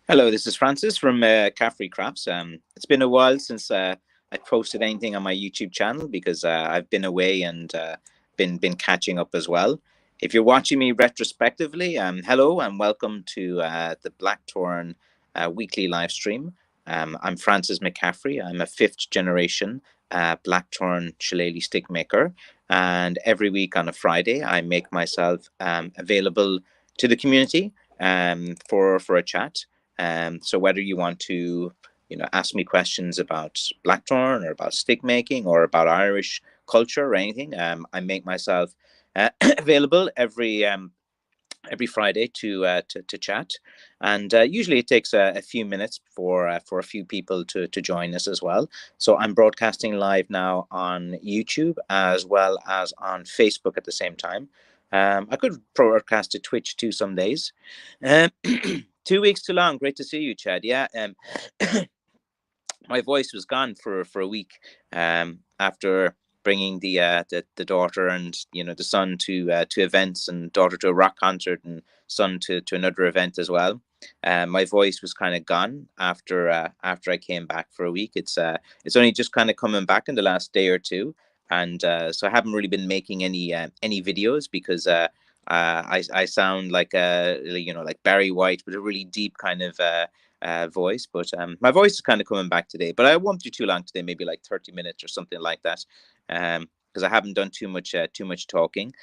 Hello, this is Francis from Caffrey Crafts. It's been a while since I posted anything on my YouTube channel because I've been away and been catching up as well. If you're watching me retrospectively, hello and welcome to the Blackthorn weekly live stream. I'm Francis McCaffrey. I'm a fifth generation Blackthorn shillelagh stick maker, and every week on a Friday, I make myself available to the community for a chat. So whether you want to, ask me questions about blackthorn or about stick making or about Irish culture or anything, I make myself available every Friday to chat, and usually it takes a few minutes for a few people to join us as well. So I'm broadcasting live now on YouTube as well as on Facebook at the same time. I could broadcast to Twitch too some days. Um, 2 weeks too long. Great to see you, Chad. Yeah, my voice was gone for a week after bringing the daughter and the son to events, and daughter to a rock concert and son to another event as well. My voice was kind of gone after I came back for a week. It's only just kind of coming back in the last day or two, and so I haven't really been making any videos because I sound like like Barry White with a really deep kind of voice. But my voice is kind of coming back today. But I won't do too long today, maybe like 30 minutes or something like that, because I haven't done too much talking.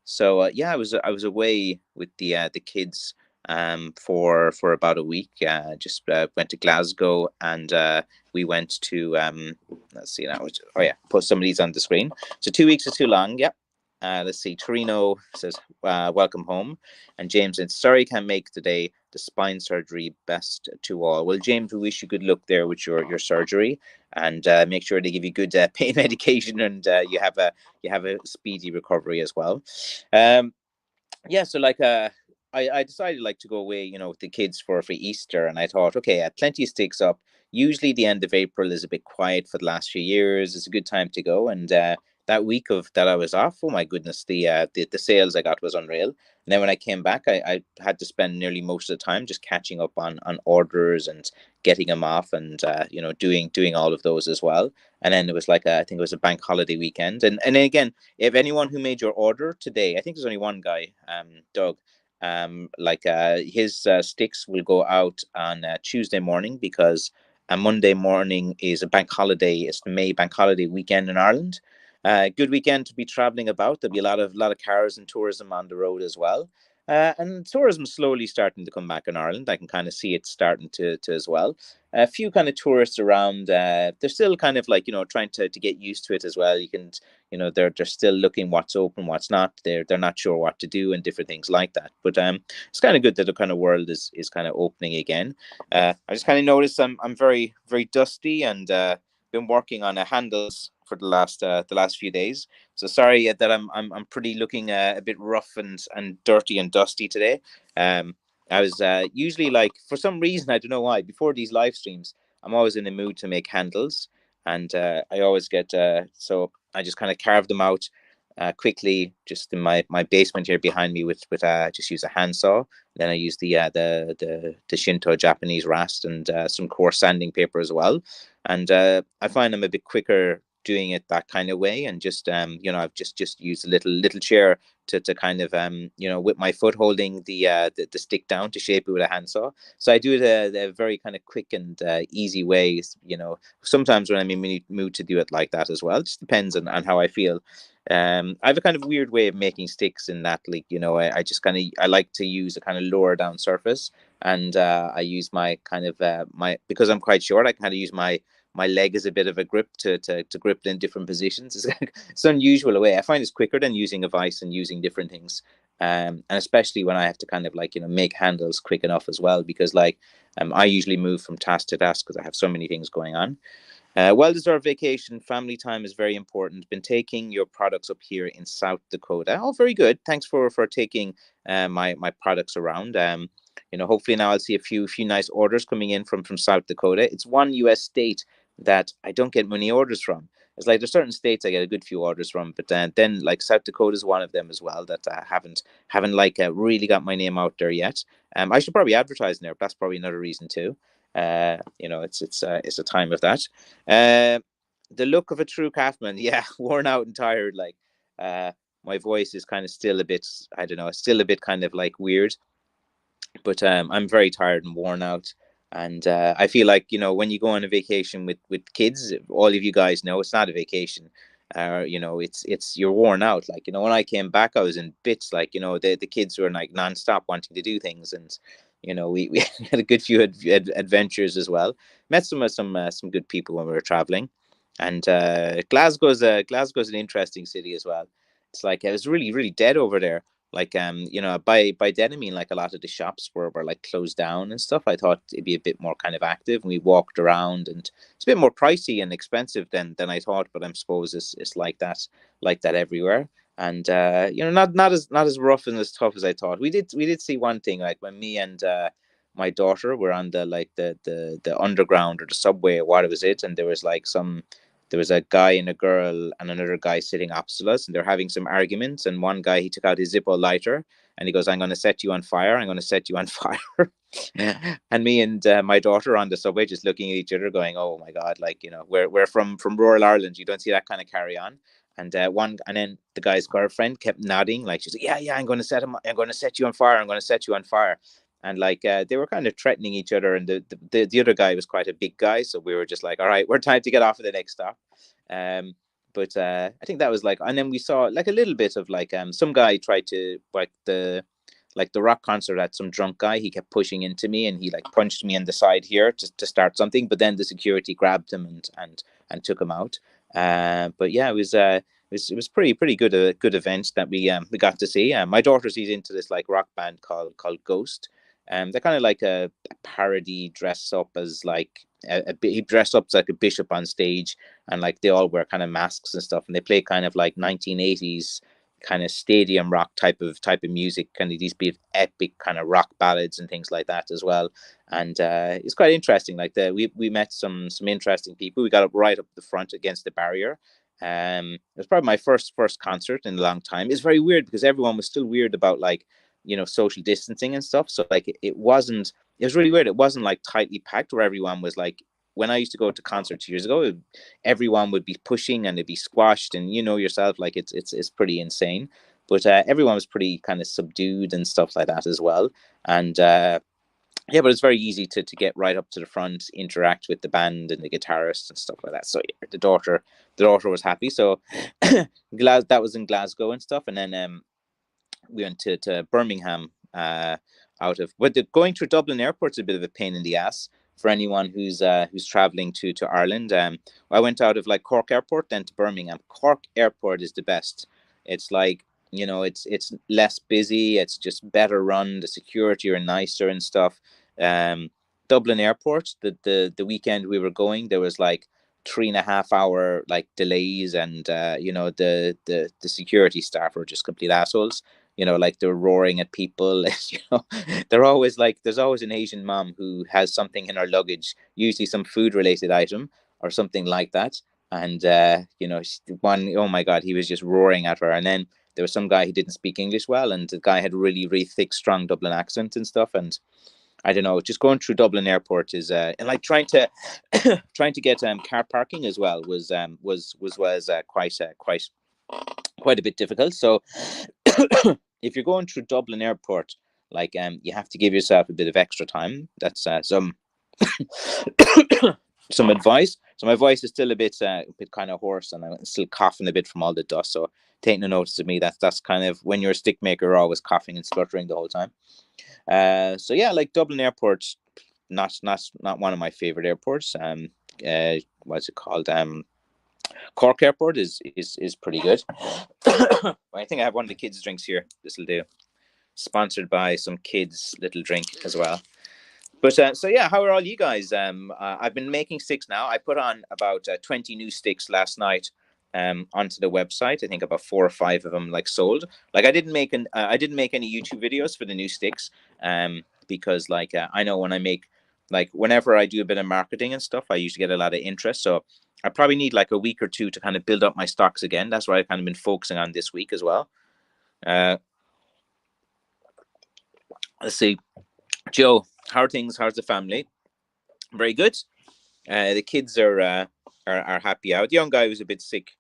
So yeah, I was away with the kids for about a week. Just went to Glasgow, and we went to let's see now. Oh yeah, put some of these on the screen. So 2 weeks is too long. Yep. Let's see. Torino says, "Welcome home," and James said, "Sorry, can't make today. The spine surgery. Best to all." Well, James, we wish you good luck there with your surgery, and make sure they give you good pain medication, and you have a speedy recovery as well. Um, yeah, so like I decided like to go away, with the kids for Easter, and I thought, okay, I had plenty of sticks up. Usually the end of April is a bit quiet for the last few years. It's a good time to go, and that week of that I was off, oh my goodness, the sales I got was unreal. And then when I came back, I had to spend nearly most of the time just catching up on orders and getting them off, and doing all of those as well. And then it was like I think it was a bank holiday weekend, and then again, if anyone who made your order today, I think there's only one guy, Doug. Like his sticks will go out on Tuesday morning because a Monday morning is a bank holiday. It's the May bank holiday weekend in Ireland. Good weekend to be traveling about. There'll be a lot of cars and tourism on the road as well. And tourism slowly starting to come back in Ireland. I can kind of see it starting to as well. A few kind of tourists around. They're still kind of like trying to get used to it as well. You can they're still looking what's open, what's not. They're not sure what to do and different things like that. But it's kind of good that the kind of world is kind of opening again. I just kind of noticed I'm very very dusty, and been working on handles for the last few days. So sorry that I'm pretty looking a bit rough and dirty and dusty today. Um, I was usually like, for some reason, I don't know why, before these live streams, I'm always in the mood to make handles, and I always get so I just kind of carve them out quickly, just in my basement here behind me with just use a handsaw. Then I use the Shinto Japanese rast and some coarse sanding paper as well, and I find I'm a bit quicker doing it that kind of way. And just I've just used a little chair to kind of with my foot holding the stick down to shape it with a handsaw. So I do it a very kind of quick and easy way. Sometimes when I'm in the mood to do it like that as well. It just depends on how I feel. I have a kind of weird way of making sticks in that, like, I just kind of I like to use a kind of lower down surface, and I use my kind of my because I'm quite short. I kind of use my leg as a bit of a grip to grip it in different positions. It's unusual way. I find it's quicker than using a vice and using different things. And especially when I have to kind of like make handles quick enough as well, because like I usually move from task to task because I have so many things going on. Well-deserved vacation, family time is very important. Been taking your products up here in South Dakota. Oh, very good. Thanks for taking my products around. Hopefully now I'll see a few nice orders coming in from South Dakota. It's one U.S. state that I don't get many orders from. it's like there's certain states I get a good few orders from, but then like South Dakota is one of them as well that I haven't like really got my name out there yet. I should probably advertise in there, but that's probably another reason too. It's a time of that. Uh, the look of a true craftsman, yeah, worn out and tired. Like, my voice is kind of still a bit, I don't know, still a bit kind of like weird, but I'm very tired and worn out. And I feel like, when you go on a vacation with kids, all of you guys know it's not a vacation. It's you're worn out. Like, when I came back, I was in bits. Like, the kids were like nonstop wanting to do things, and we had a good few adventures as well. Met some good people when we were traveling, and Glasgow's an interesting city as well. It's like it was really really dead over there. Like, by then I mean like a lot of the shops were like closed down and stuff. I thought it'd be a bit more kind of active, and we walked around, and it's a bit more pricey and expensive than I thought, but I suppose it's like that everywhere. And not as rough and as tough as I thought. We did see one thing, like when me and my daughter were on the underground or the subway, or what was it, and there was a guy and a girl and another guy sitting opposite us, and they're having some arguments. And one guy, he took out his Zippo lighter, and he goes, "I'm going to set you on fire. I'm going to set you on fire." And me and my daughter on the subway just looking at each other, going, "Oh my god!" Like, we're from rural Ireland. You don't see that kind of carry on. And then the guy's girlfriend kept nodding, like she's like, "Yeah, yeah, I'm going to set him. I'm going to set you on fire. I'm going to set you on fire." And like, they were kind of threatening each other, and the other guy was quite a big guy, so we were just like, all right, we're time to get off of the next stop. But I think that was like, and then we saw like a little bit of like, some guy tried to, like the rock concert, had some drunk guy, he kept pushing into me, and he like punched me in the side here to start something, but then the security grabbed him and took him out. But yeah, it was pretty good, a good event that we got to see. My daughter's he's into this like rock band called Ghost. They're kind of like a parody, dress up as like he dressed up as like a bishop on stage, and like they all wear kind of masks and stuff, and they play kind of like 1980s kind of stadium rock type of music, kind of these big epic kind of rock ballads and things like that as well. And it's quite interesting. Like we met some interesting people. We got up right up the front against the barrier. It was probably my first concert in a long time. It's very weird because everyone was still weird about like, social distancing and stuff. So like it wasn't. It was really weird. It wasn't like tightly packed where everyone was like. When I used to go to concerts years ago, everyone would be pushing and it'd be squashed, and yourself, like it's pretty insane. But everyone was pretty kind of subdued and stuff like that as well. And yeah, but it's very easy to get right up to the front, interact with the band and the guitarist and stuff like that. So yeah, the daughter was happy. So that was in Glasgow and stuff, and then we went to Birmingham. Going through Dublin Airport's a bit of a pain in the ass for anyone who's traveling to Ireland. I went out of like Cork Airport, then to Birmingham. Cork Airport is the best. It's like, it's less busy. It's just better run. The security are nicer and stuff. Um, Dublin Airport, the weekend we were going, there was like 3.5 hour like delays, and the security staff were just complete assholes. Like they're roaring at people. They're always like, there's always an Asian mom who has something in her luggage, usually some food related item or something like that. And one, oh my god, he was just roaring at her. And then there was some guy who didn't speak English well, and the guy had really really thick strong Dublin accent and stuff. And I don't know, just going through Dublin Airport is and like trying to trying to get car parking as well was quite a bit difficult. So if you're going through Dublin Airport, like you have to give yourself a bit of extra time. That's some some advice. So my voice is still a bit kind of hoarse, and I'm still coughing a bit from all the dust. So take no notice of me. That's kind of when you're a stick maker, you're always coughing and spluttering the whole time. So yeah, like Dublin Airport, not one of my favorite airports. What's it called? Cork Airport is pretty good. I think I have one of the kids' drinks here. This will do. Sponsored by some kids' little drink as well. But so yeah, how are all you guys? I've been making sticks now. I put on about 20 new sticks last night onto the website. I think about 4 or 5 of them like sold. Like I didn't make any YouTube videos for the new sticks because like I know when I make like whenever I do a bit of marketing and stuff, I usually get a lot of interest. So I probably need like a week or two to kind of build up my stocks again. That's what I've kind of been focusing on this week as well. Let's see, Joe, how are things? How's the family? Very good. The kids are happy out. The young guy was a bit sick,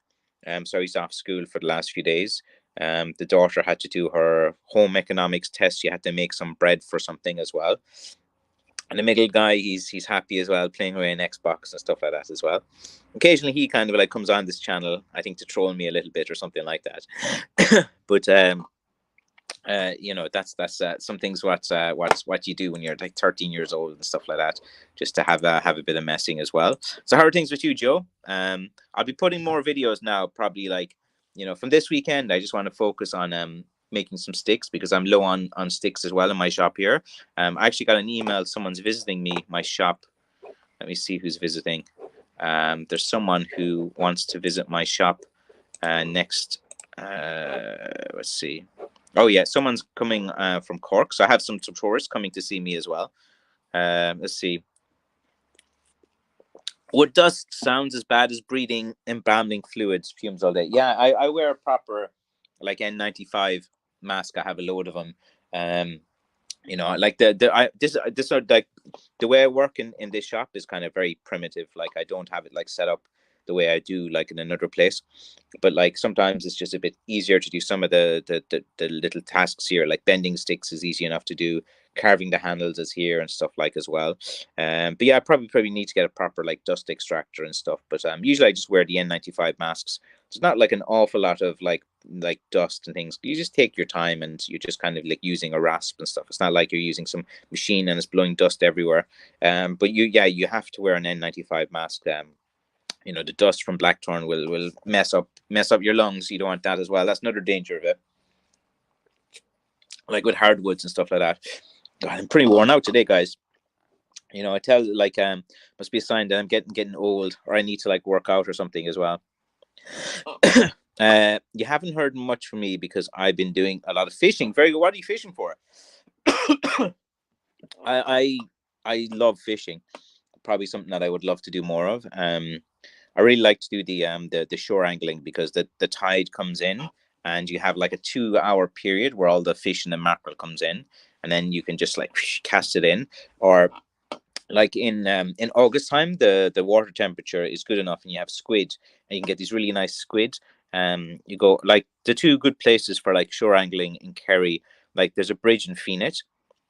so he's off school for the last few days. The daughter had to do her home economics test. She had to make some bread for something as well. And the middle guy, he's happy as well, playing away in Xbox and stuff like that as well. Occasionally, he kind of like comes on this channel, I think, to troll me a little bit or something like that. But that's some things what you do when you're like 13 years old and stuff like that, just to have a bit of messing as well. So how are things with you, Joe? I'll be putting more videos now, probably like, from this weekend. I just want to focus on making some sticks because I'm low on sticks as well in my shop here. I actually got an email, someone's visiting my shop. Let me see who's visiting. There's someone who wants to visit my shop next. Let's see. Oh yeah, someone's coming from Cork, so I have some tourists coming to see me as well. Let's see. Wood dust sounds as bad as breathing embalming fluids, fumes all day. Yeah, I wear a proper like N95 mask. I have a load of them. Like this are like the way I work in this shop is kind of very primitive. Like I don't have it like set up the way I do like in another place, but like sometimes it's just a bit easier to do some of the little tasks here. Like bending sticks is easy enough to do, carving the handles is here and stuff like as well. But yeah, I probably need to get a proper like dust extractor and stuff. But usually I just wear the N95 masks. It's not like an awful lot of like dust and things. You just take your time and you're just kind of like using a rasp and stuff. It's not like you're using some machine and it's blowing dust everywhere. But you have to wear an N95 mask. The dust from Blackthorn will mess up your lungs. You don't want that as well. That's another danger of it. Like with hardwoods and stuff like that. God, I'm pretty worn out today, guys. I tell like must be a sign that I'm getting old, or I need to like work out or something as well. You haven't heard much from me because I've been doing a lot of fishing. Very good. What are you fishing for? I love fishing. Probably something that I would love to do more of. I really like to do the shore angling because the tide comes in and you have like a 2-hour period where all the fish and the mackerel comes in, and then you can just like cast it in. Or like in August time, the water temperature is good enough and you have squid and you can get these really nice squid. You go like the two good places for like shore angling in Kerry. Like there's a bridge in Phoenix,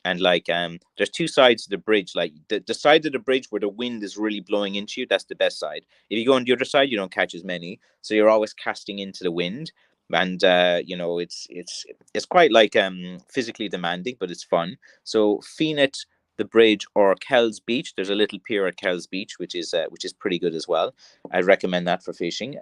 and like there's two sides of the bridge. Like the side of the bridge where the wind is really blowing into you, that's the best side. If you go on the other side, you don't catch as many, so you're always casting into the wind. And it's quite like physically demanding, but it's fun. So Phoenix, the bridge, or Kells Beach, there's a little pier at Kells Beach which is pretty good as well. I'd recommend that for fishing.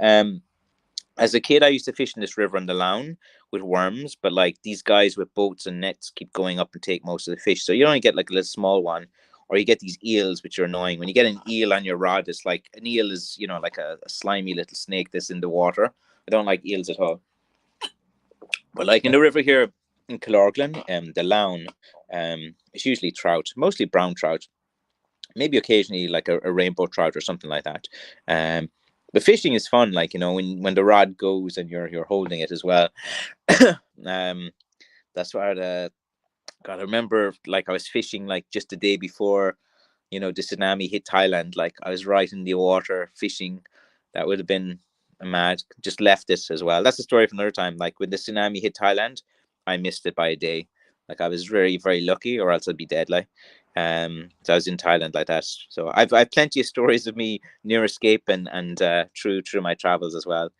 As a kid, I used to fish in this river on the Lown with worms, but like these guys with boats and nets keep going up and take most of the fish. So you only get like a little small one, or you get these eels, which are annoying. When you get an eel on your rod, it's like an eel is, like a slimy little snake that's in the water. I don't like eels at all. But like in the river here in Kilorglen, the Lown, it's usually trout, mostly brown trout, maybe occasionally like a rainbow trout or something like that. But fishing is fun, like when the rod goes and you're holding it as well. That's what God, I remember like I was fishing like just the day before the tsunami hit Thailand. Like I was right in the water fishing. That would have been mad. Just left it as well. That's a story for another time. Like when the tsunami hit Thailand, I missed it by a day. Like I was very, very lucky, or else I'd be dead. Like, so I was in Thailand like that. So I've plenty of stories of me near escape and through my travels as well.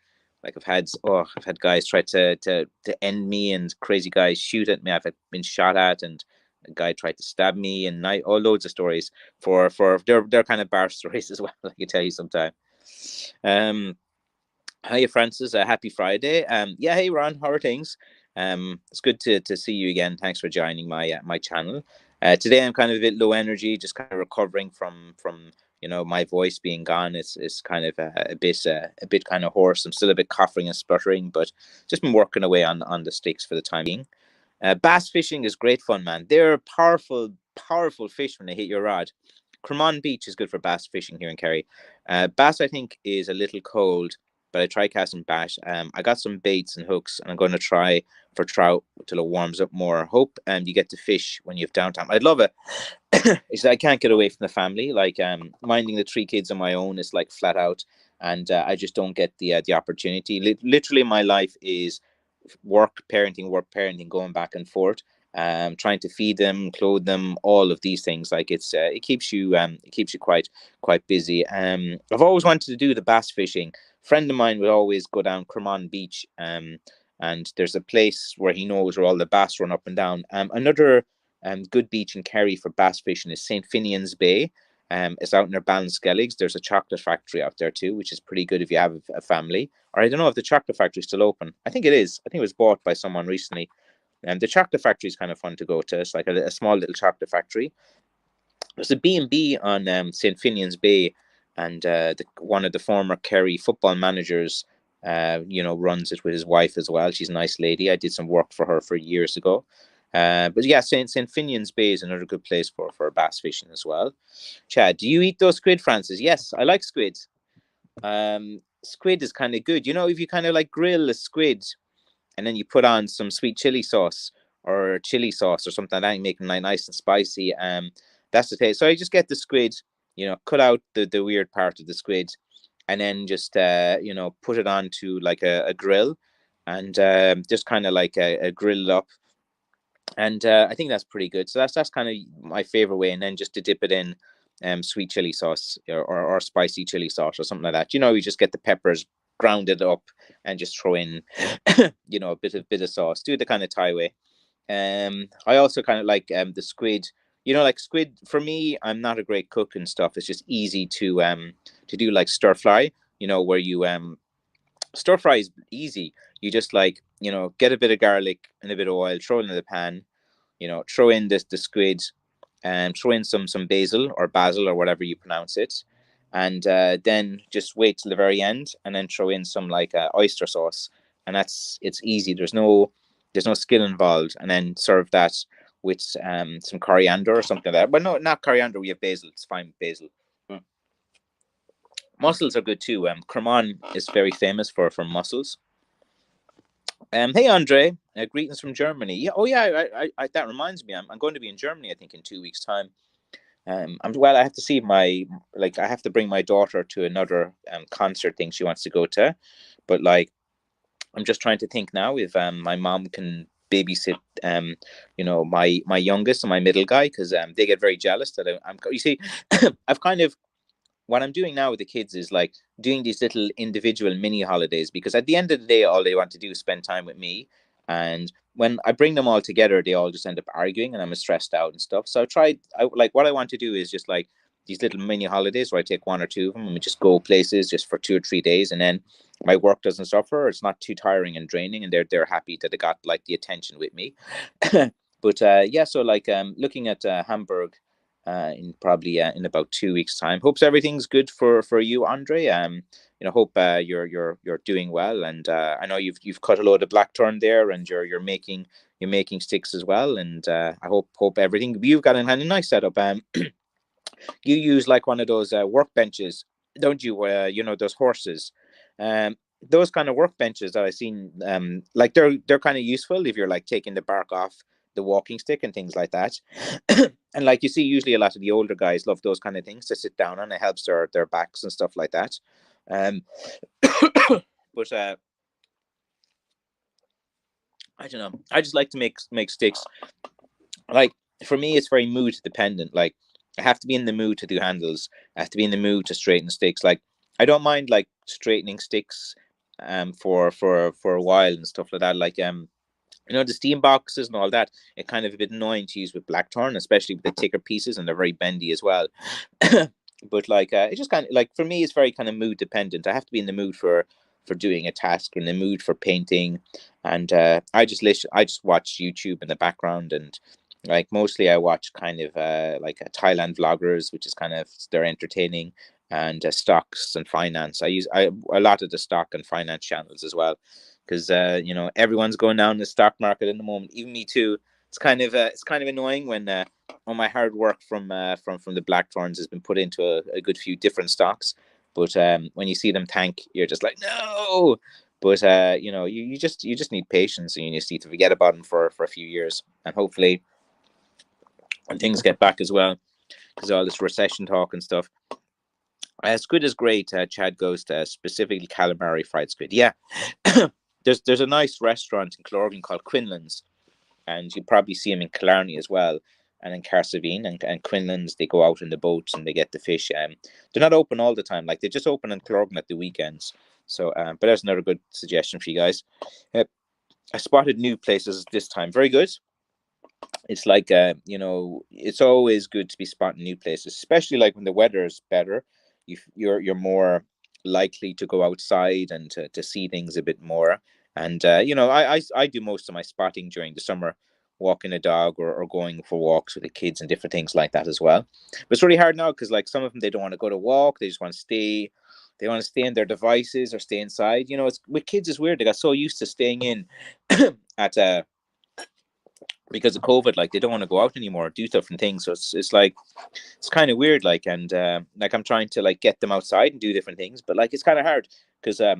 Like I've had guys try to end me, and crazy guys shoot at me. I've been shot at, and a guy tried to stab me, and all loads of stories for they're kind of bar stories as well. I can tell you sometime. Hi Francis, happy Friday. Yeah, hey Ron, how are things? It's good to see you again. Thanks for joining my channel. Today I'm kind of a bit low energy, just kind of recovering from my voice being gone. It's kind of a bit kind of hoarse. I'm still a bit coughing and spluttering, but just been working away on the sticks for the time being. Bass fishing is great fun, man. They're powerful fish when they hit your rod. Cremon Beach is good for bass fishing here in Kerry. Bass, I think, is a little cold, but I try casting bass. I got some baits and hooks, and I'm going to try for trout till it warms up more. Hope you get to fish when you have downtime. I'd love it. Is I can't get away from the family. Like minding the three kids on my own is like flat out, and I just don't get the opportunity. Literally, my life is work, parenting, going back and forth. Trying to feed them, clothe them, all of these things. Like it keeps you quite busy. I've always wanted to do the bass fishing. Friend of mine would always go down Cremon Beach. And there's a place where he knows where all the bass run up and down. Another good beach in Kerry for bass fishing is St. Finian's Bay. It's out near Ballinskelligs. There's a chocolate factory out there too, which is pretty good if you have a family. Or I don't know if the chocolate factory is still open. I think it is. I think it was bought by someone recently. And the chocolate factory is kind of fun to go to. It's like a small little chocolate factory. There's a B&B on St. Finian's Bay, and one of the former Kerry football managers, runs it with his wife as well. She's a nice lady. I did some work for her for years ago. But yeah, St. Finian's Bay is another good place for bass fishing as well. Chad, do you eat those squid, Francis? Yes, I like squid. Squid is kind of good. If you kind of like grill a squid and then you put on some sweet chili sauce or chili sauce or something like that, and make them like nice and spicy. That's the taste. So I just get the squid, cut out the weird part of the squid, and then just put it onto like a grill, and just kind of like a grill it up. And I think that's pretty good. So that's kind of my favorite way. And then just to dip it in sweet chili sauce or spicy chili sauce or something like that. You just get the peppers grounded up and just throw in a bit of sauce. Do it the kind of Thai way. I also kind of like the squid. Like squid for me, I'm not a great cook and stuff. It's just easy to do, like stir fry. Where you stir fry is easy. You just like get a bit of garlic and a bit of oil, throw it in the pan. Throw in the squid, and throw in some basil or whatever you pronounce it, and then just wait till the very end, and then throw in some like oyster sauce, and it's easy. There's no skill involved, and then serve that with some coriander or something like that. But no, not coriander. We have basil. It's fine with basil. Mussels are good too. Cremon is very famous for mussels. Hey Andre, greetings from Germany. Yeah, oh yeah, that reminds me, I'm going to be in Germany, I think, in 2 weeks' time. I have to see I have to bring my daughter to another concert thing she wants to go to, but like, I'm just trying to think now if my mom can babysit my youngest and my middle guy, because they get very jealous that I'm. You see, I've kind of what I'm doing now with the kids is like doing these little individual mini holidays, because at the end of the day, all they want to do is spend time with me. And when I bring them all together, they all just end up arguing, and I'm stressed out and stuff. So what I want to do is just like these little mini holidays where I take one or two of them and we just go places just for 2 or 3 days, and then my work doesn't suffer. It's not too tiring and draining, and they're happy that they got like the attention with me. But yeah, so like looking at Hamburg in probably in about 2 weeks' time. Hopes everything's good for you, Andre. Hope you're doing well, and I know you've cut a load of blackthorn there, and you're making sticks as well. And I hope everything you've got a kind of nice setup. You use like one of those workbenches, don't you? Those horses. Those kind of workbenches that I've seen, like they're kind of useful if you're like taking the bark off the walking stick and things like that. And like you see, usually a lot of the older guys love those kind of things to sit down on. It helps their backs and stuff like that. Um, but I don't know. I just like to make sticks. Like for me, it's very mood dependent. Like I have to be in the mood to do handles. I have to be in the mood to straighten sticks. Like I don't mind like straightening sticks for a while and stuff like that. Like the steam boxes and all that, it kind of a bit annoying to use with blackthorn, especially with the thicker pieces, and they're very bendy as well. But like it just kind of like for me, it's very kind of mood dependent. I have to be in the mood for doing a task, in the mood for painting, and I just watch YouTube in the background, and like mostly I watch kind of like Thailand vloggers, which is kind of they're entertaining, and stocks and finance. I use a lot of the stock and finance channels as well, because everyone's going down the stock market in the moment. Even me too. It's kind of annoying when all my hard work from the Blackthorns has been put into a good few different stocks. But when you see them tank, you're just like, no. But you know, you just need patience, and you just need to forget about them for a few years, and hopefully when things get back as well, because all this recession talk and stuff. Squid is great. Chad goes to specifically calamari fried squid. Yeah, there's a nice restaurant in Clorgan called Quinlan's, and you probably see them in Killarney as well, and in Carsavine and Quinlan's. They go out in the boats and they get the fish. They're not open all the time. Like they just open in Clorgan at the weekends. So, but that's another good suggestion for you guys. Uh, I spotted new places this time. Very good. It's like you know, it's always good to be spotting new places, especially like when the weather is better. You're more likely to go outside and to see things a bit more. And you know, I do most of my spotting during the summer, walking a dog or going for walks with the kids and different things like that as well. But it's really hard now because like some of them they don't want to go to walk, they just want to stay. They want to stay in their devices or stay inside. You know, it's with kids is weird. They got so used to staying in at because of COVID, like they don't want to go out anymore, do different things. So it's like it's kind of weird, like, and like I'm trying to like get them outside and do different things, but like it's kind of hard because I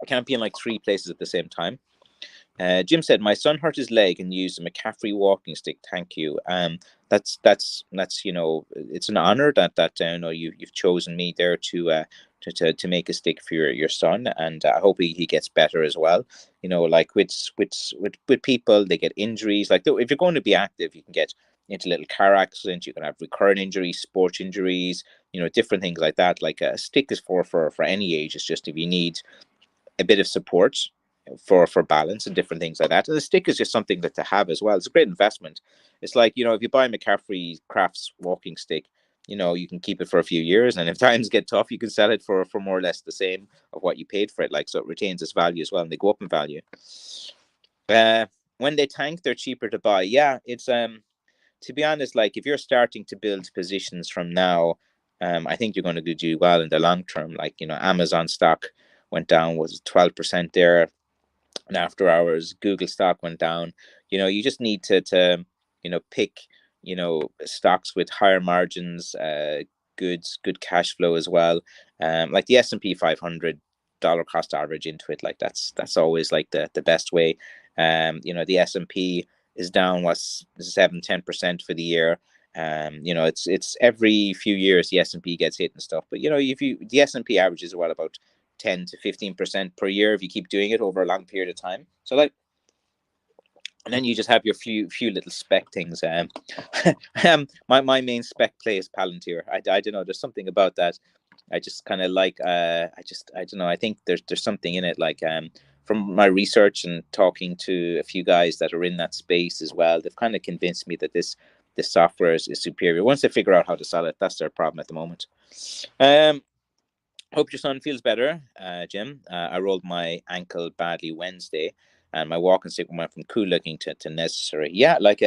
can't be in like three places at the same time. Jim said, "My son hurt his leg and used a McCaffrey walking stick. Thank you." That's you know, it's an honor that you know you've chosen me there to make a stick for your son, and I hope he gets better as well. You know, like with people, they get injuries. Like if you're going to be active, you can get into little car accidents. You can have recurrent injuries, sports injuries. You know, different things like that. Like a stick is for any age. It's just if you need a bit of support for balance and different things like that. And the stick is just something that to have as well. It's a great investment. It's like, you know, if you buy a McCaffrey Crafts walking stick, you know, you can keep it for a few years, and if times get tough, you can sell it for more or less the same of what you paid for it. Like, so it retains its value as well, and they go up in value. Uh, when they tank, they're cheaper to buy. Yeah, it's to be honest, like if you're starting to build positions from now, I think you're going to do well in the long term. Like, you know, Amazon stock went down, was 12% there, and after hours Google stock went down. You know, you just need to you know, pick, you know, stocks with higher margins, good cash flow as well, like the S&P 500 dollar cost average into it. Like that's always like the best way. You know, the S&P is down what's 7-10% for the year. You know, it's every few years the S&P gets hit and stuff, but you know, if you the S&P averages what about 10 to 15% per year if you keep doing it over a long period of time. So like, and then you just have your few little spec things. My main spec play is Palantir. I don't know. There's something about that. I just kind of like. I don't know. I think there's something in it. Like from my research and talking to a few guys that are in that space as well, they've kind of convinced me that this software is superior. Once they figure out how to sell it, that's their problem at the moment. Um, Hope your son feels better, Jim. I rolled my ankle badly Wednesday, and my walking stick went from cool looking to necessary. Yeah, like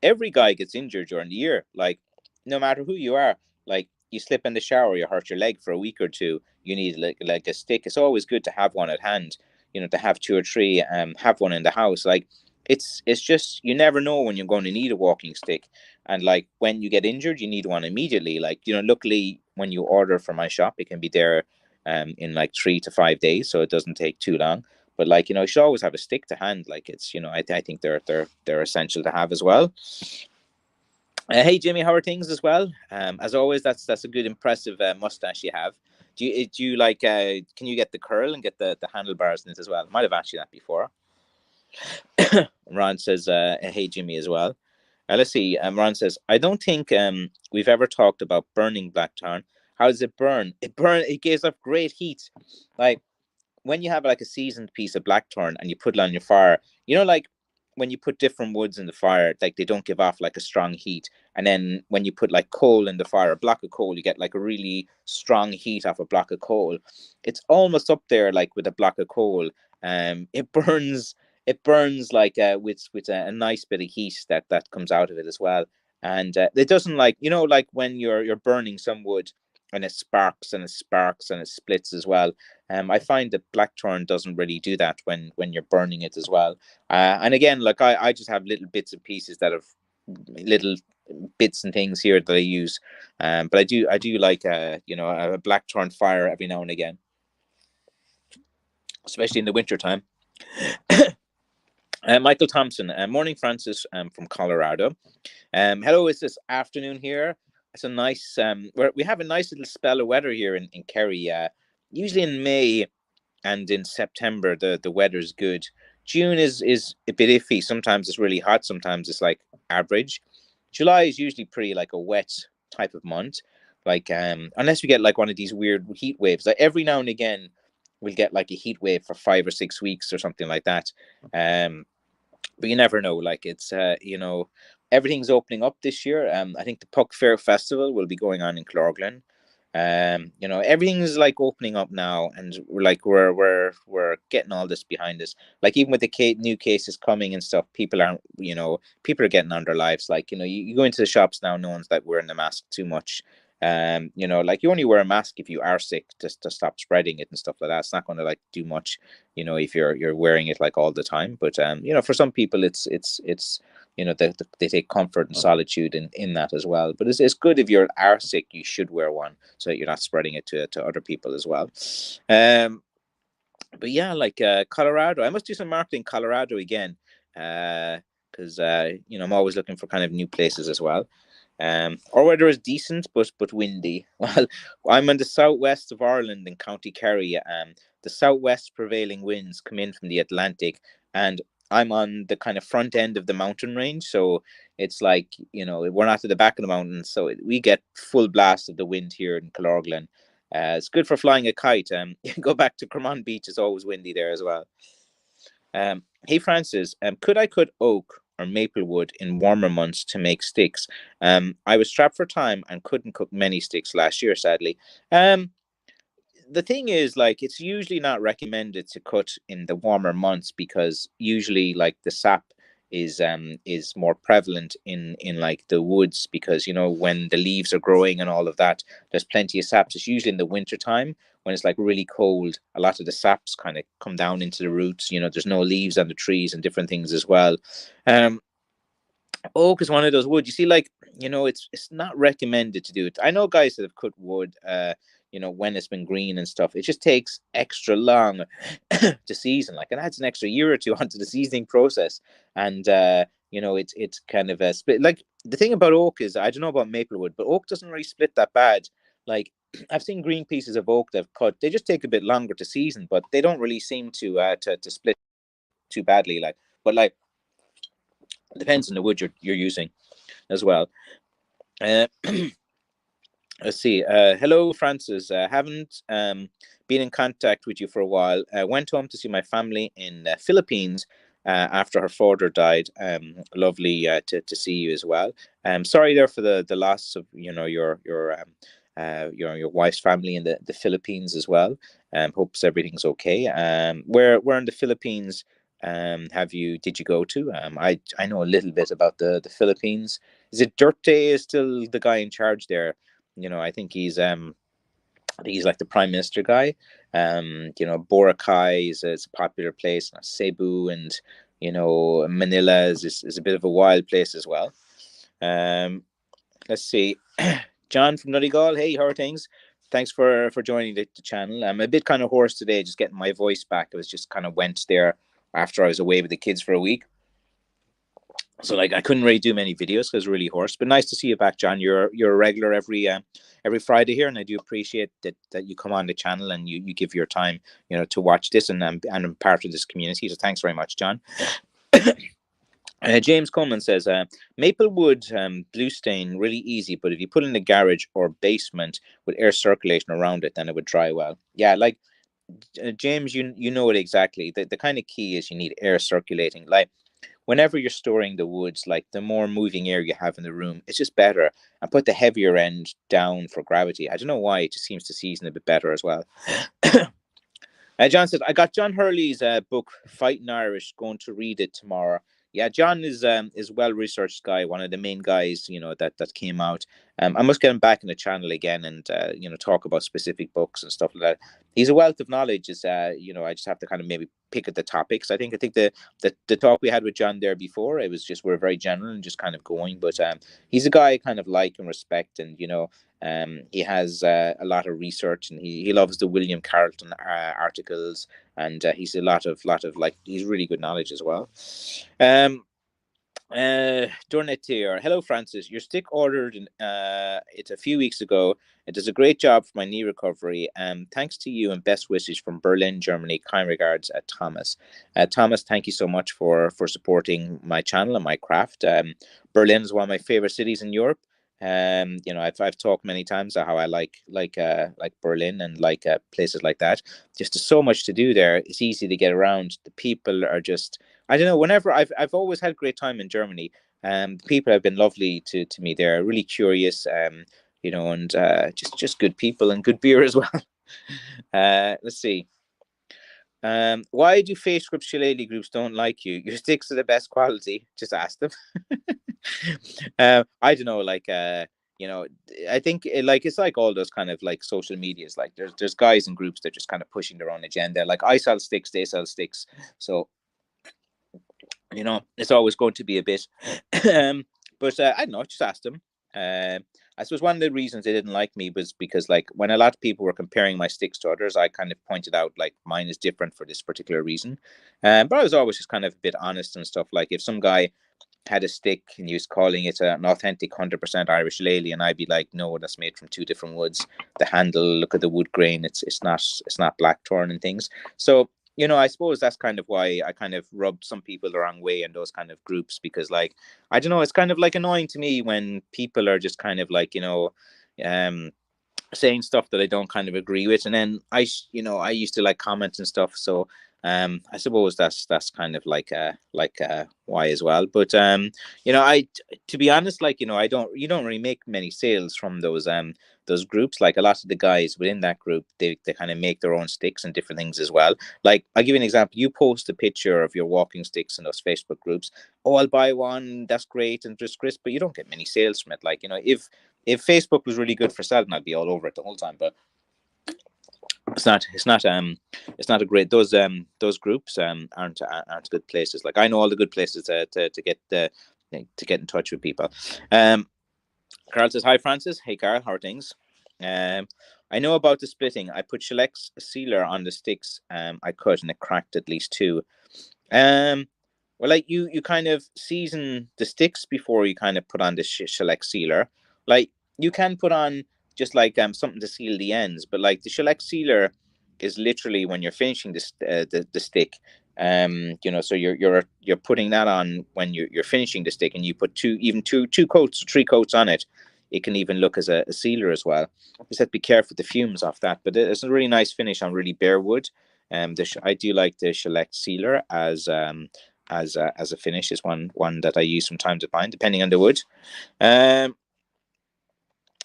every guy gets injured during the year. Like no matter who you are, like you slip in the shower, you hurt your leg for a week or two. You need like a stick. It's always good to have one at hand. You know, to have two or three. Have one in the house. Like it's just you never know when you're going to need a walking stick, and like when you get injured you need one immediately. Like, you know, luckily when you order from my shop it can be there in like 3 to 5 days, so it doesn't take too long. But like, you know, you should always have a stick to hand. Like it's, you know, I think they're essential to have as well. Hey Jimmy, how are things as well? As always, that's a good impressive mustache you have. Do you like can you get the curl and get the handlebars in it as well? Might have asked you that before. Ron says, "Hey Jimmy" as well. Let's see. Ron says, "I don't think we've ever talked about burning blackthorn. How does it burn? It gives off great heat. Like when you have like a seasoned piece of blackthorn and you put it on your fire, you know, like when you put different woods in the fire, like they don't give off like a strong heat. And then when you put like coal in the fire, a block of coal, you get like a really strong heat off a block of coal. It's almost up there like with a block of coal. It burns. It burns like with a nice bit of heat that comes out of it as well. And it doesn't, like, you know, like when you're burning some wood and it sparks and it sparks and it splits as well. I find that blackthorn doesn't really do that when you're burning it as well. And again, like I just have little bits and pieces that have little bits and things here that I use. But I do like a blackthorn fire every now and again, especially in the winter time. Michael Thompson, morning, Francis, from Colorado. Hello, it's this afternoon here. It's a nice, we have a nice little spell of weather here in Kerry. Usually in May and in September, the weather's good. June is a bit iffy. Sometimes it's really hot. Sometimes it's like average. July is usually pretty like a wet type of month. Like unless we get like one of these weird heat waves. Like every now and again, we'll get like a heat wave for 5 or 6 weeks or something like that. But you never know. Like it's everything's opening up this year. I think the Puck Fair Festival will be going on in Clorglen. Everything's like opening up now, and we're getting all this behind us. Like even with the new cases coming and stuff, people are getting on their lives. Like you go into the shops now, no one's like wearing the mask too much. Like you only wear a mask if you are sick to stop spreading it and stuff like that. It's not going to like do much, if you're wearing it like all the time. But for some people, it's they take comfort and solitude in that as well. But it's good if you are sick, you should wear one so that you're not spreading it to other people as well. But yeah, like Colorado, I must do some marketing in Colorado again, because I'm always looking for kind of new places as well. Our weather is decent, but windy. Well, I'm in the southwest of Ireland in County Kerry. The southwest prevailing winds come in from the Atlantic, and I'm on the kind of front end of the mountain range, so it's like we're not at the back of the mountain, so we get full blast of the wind here in Clorglen. It's good for flying a kite. You can go back to Cremon Beach; it's always windy there as well. Hey Francis, could I cut oak or maple wood in warmer months to make sticks? I was strapped for time and couldn't cook many sticks last year, sadly. The thing is, like, it's usually not recommended to cut in the warmer months because usually, like, the sap is more prevalent in like the woods because when the leaves are growing and all of that, there's plenty of sap. It's usually in the winter time when it's like really cold. A lot of the saps kind of come down into the roots. There's no leaves on the trees and different things as well. Um, Oak is one of those wood. You see, like it's not recommended to do it. I know guys that have cut wood, when it's been green and stuff. It just takes extra long to season. Like it adds an extra year or two onto the seasoning process, and it's kind of a split. Like the thing about oak is, I don't know about maple wood, but oak doesn't really split that bad. Like I've seen green pieces of oak they've cut. They just take a bit longer to season, but they don't really seem to split too badly. But it depends on the wood you're using as well. Uh, let's see. Hello, Francis. Haven't been in contact with you for a while. Went home to see my family in the Philippines after her father died. Lovely to see you as well. Sorry there for the loss of your wife's family in the Philippines as well. Hopes everything's okay. Where in the Philippines did you go to? I know a little bit about the Philippines. Is it Duterte is still the guy in charge there? I think he's like the prime minister guy. Boracay is a popular place. Cebu and Manila is a bit of a wild place as well. Let's see. John from Nuttigal. Hey, how are things? Thanks for joining the channel. I'm a bit kind of hoarse today, just getting my voice back. I was just kind of went there after I was away with the kids for a week. So like I couldn't really do many videos because I was really hoarse. But nice to see you back, John. You're a regular every Friday here, and I do appreciate that you come on the channel and you give your time, to watch this and I'm part of this community. So thanks very much, John. James Coleman says, Maplewood blue stain really easy, but if you put it in the garage or basement with air circulation around it, then it would dry well. Yeah, like James, you know it exactly. The kind of key is you need air circulating. Like whenever you're storing the woods, like the more moving air you have in the room, it's just better. And put the heavier end down for gravity. I don't know why, it just seems to season a bit better as well. John says, I got John Hurley's book, Fighting Irish, going to read it tomorrow. Yeah, John is well researched guy, one of the main guys, that came out. I must get him back in the channel again and talk about specific books and stuff like that. He's a wealth of knowledge. I just have to kind of maybe pick at the topics. I think the talk we had with John there before, it was just, we're very general and just kind of going. But he's a guy I kind of like and respect, and he has a lot of research, and he loves the William Carlton articles, and he's a lot of like, he's really good knowledge as well. Dornetier, hello Francis. Your stick ordered it a few weeks ago. It does a great job for my knee recovery. Thanks to you and best wishes from Berlin, Germany. Kind regards, Thomas. Thomas, thank you so much for supporting my channel and my craft. Berlin is one of my favorite cities in Europe. I've talked many times about how I like Berlin and like places like that. Just there's so much to do there. It's easy to get around. The people are just, I don't know. Whenever I've always had a great time in Germany. The people have been lovely to me there. Really curious. And just good people and good beer as well. Let's see. Why do Facebook shillelagh groups don't like you? Your sticks are the best quality. Just ask them. I don't know. I think it's like all those kind of like social medias. Like there's guys and groups that are just kind of pushing their own agenda. Like I sell sticks, they sell sticks. So it's always going to be a bit. But I don't know. Just ask them. I suppose one of the reasons they didn't like me was because, like, when a lot of people were comparing my sticks to others, I kind of pointed out like mine is different for this particular reason. But I was always just kind of a bit honest and stuff. Like if some guy had a stick and he was calling it an authentic 100% Irish shillelagh, and I'd be like, no, that's made from two different woods. The handle, look at the wood grain. It's not blackthorn and things. So I suppose that's kind of why I kind of rubbed some people the wrong way in those kind of groups, because like, I don't know, it's kind of like annoying to me when people are just kind of like, saying stuff that I don't kind of agree with. And then I used to like comment and stuff. So I suppose that's kind of like why as well. But to be honest, like, you don't really make many sales from those groups. Like a lot of the guys within that group, they kind of make their own sticks and different things as well. Like I'll give you an example. You post a picture of your walking sticks in those Facebook groups. Oh, I'll buy one. That's great. And just crisp, but you don't get many sales from it. Like, if Facebook was really good for selling, I'd be all over it the whole time. But it's not a great, those groups aren't good places. Like I know all the good places to get in touch with people. Carl says, hi Francis. Hey Carl, how are things? I know about the splitting. I put shellac sealer on the sticks I cut, and it cracked at least two. Well, like you kind of season the sticks before you kind of put on the shellac sealer. Like you can put on just like something to seal the ends, but like the shellac sealer is literally when you're finishing the stick. So you're putting that on when you're finishing the stick, and you put two coats, 3 coats on it. It can even look as a sealer as well. Just have to be careful with the fumes off that, but it's a really nice finish on really bare wood. I do like the shellac sealer as a finish. Is one that I use from time to time, depending on the wood.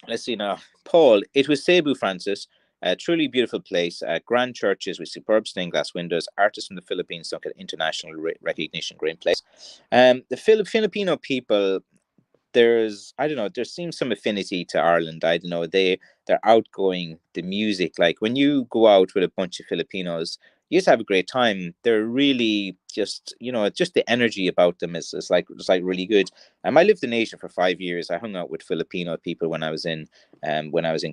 Let's see now. Paul, it was Cebu, Francis. A truly beautiful place. Grand churches with superb stained glass windows. Artists from the Philippines don't get international recognition. Great place. The Filipino people, there seems some affinity to Ireland. I don't know, they're outgoing. The music, like when you go out with a bunch of Filipinos, you just have a great time. They're really just the energy about them is like really good. I lived in Asia for 5 years. I hung out with Filipino people when I was in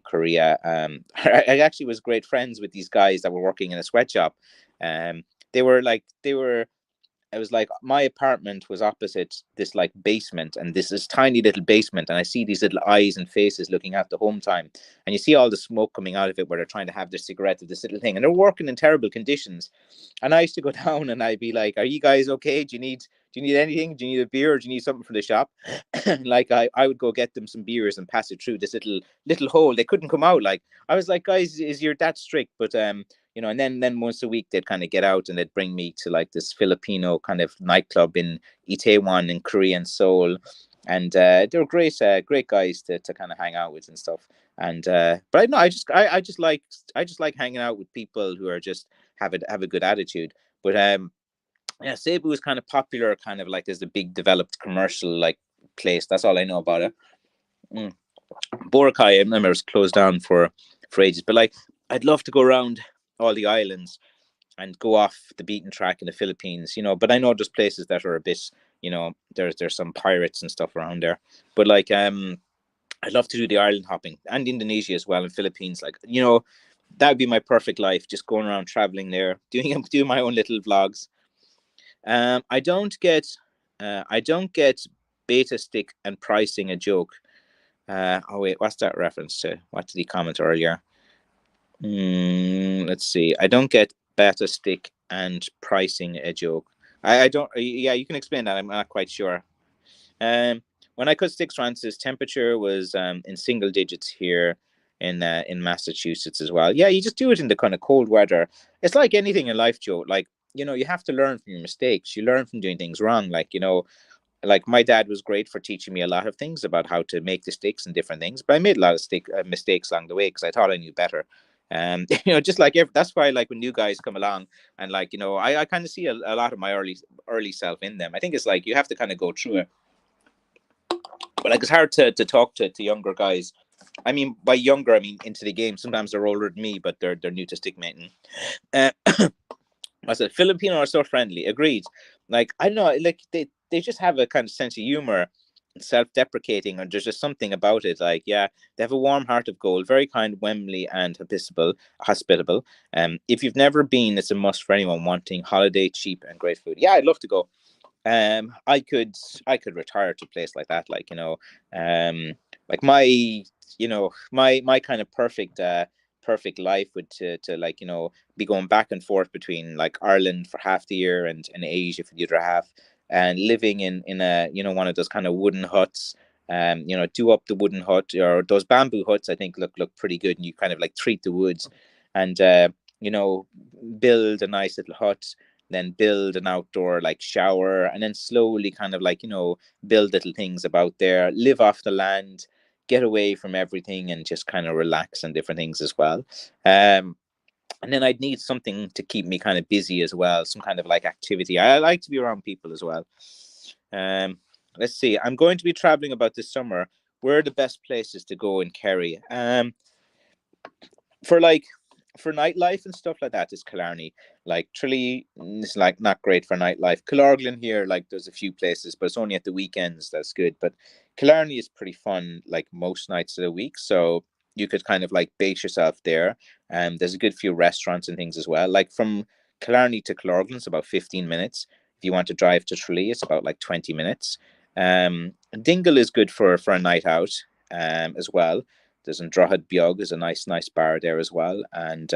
Korea. I actually was great friends with these guys that were working in a sweatshop. I was like, my apartment was opposite this like basement, and this tiny little basement, and I see these little eyes and faces looking at the home time, and you see all the smoke coming out of it where they're trying to have their cigarette of this little thing, and they're working in terrible conditions. And I used to go down and I'd be like, are you guys okay? Do you need anything? Do you need a beer, or do you need something from the shop? Like I would go get them some beers and pass it through this little hole. They couldn't come out. Like I was like, guys, is you're that strict? But and then once a week they'd kind of get out and they'd bring me to like this Filipino kind of nightclub in Itaewon in Korean Seoul, and they were great guys to kind of hang out with and stuff. And but I just like hanging out with people who are just have a good attitude. But yeah, Cebu is kind of popular, kind of like as a big developed commercial like place. That's all I know about it. Boracay, I remember, was closed down for ages, but like I'd love to go around all the islands and go off the beaten track in the Philippines, but I know there's places that are a bit, there's some pirates and stuff around there. But like I'd love to do the island hopping and Indonesia as well, and Philippines. Like, that would be my perfect life, just going around traveling there, doing my own little vlogs. I don't get beta stick and pricing a joke. Oh wait, what's that reference to? What did he comment earlier? Let's see. I don't get beta stick and pricing a joke. I don't. Yeah, you can explain that. I'm not quite sure. Um, when I cut sticks, Francis, temperature was in single digits here in Massachusetts as well. Yeah, you just do it in the kind of cold weather. It's like anything in life, Joe. Like, you have to learn from your mistakes. You learn from doing things wrong. Like my dad was great for teaching me a lot of things about how to make the sticks and different things, but I made a lot of mistakes along the way because I thought I knew better. Just like that's why, like, when new guys come along and, like, I kind of see a lot of my early self in them. I think it's like you have to kind of go through it. But like, it's hard to talk to younger guys. I mean, by younger, I mean into the game. Sometimes they're older than me, but they're new to stick making. Uh, I said Filipino are so friendly. Agreed. Like, I don't know, like they just have a kind of sense of humor, self-deprecating, and there's just something about it. Like, yeah, they have a warm heart of gold, very kind, Wembley, and hospitable. If you've never been, it's a must for anyone wanting holiday, cheap, and great food. Yeah, I'd love to go. I could retire to a place like that, like, like my kind of perfect life would to like, be going back and forth between, like, Ireland for half the year and Asia for the other half, and living in a, one of those kind of wooden huts. Do up the wooden hut, or those bamboo huts, I think look pretty good, and you kind of like treat the woods, and you know build a nice little hut, then build an outdoor, like, shower, and then slowly kind of, like, build little things about there, live off the land, get away from everything, and just kind of relax and different things as well. And then I'd need something to keep me kind of busy as well, some kind of like activity. I like to be around people as well. um let's see, I'm going to be traveling about this summer. Where are the best places to go in Kerry? For like, for nightlife and stuff like that, is Killarney. Like, Tralee is like not great for nightlife. Killorglin here, like, there's a few places, but it's only at the weekends that's good. But Killarney is pretty fun, like, most nights of the week. So you could kind of like base yourself there. There's a good few restaurants and things as well. Like, from Killarney to Killorglin, it's about 15 minutes. If you want to drive to Tralee, it's about like 20 minutes. Dingle is good for a night out as well. There's in Droghad Biog is a nice bar there as well, and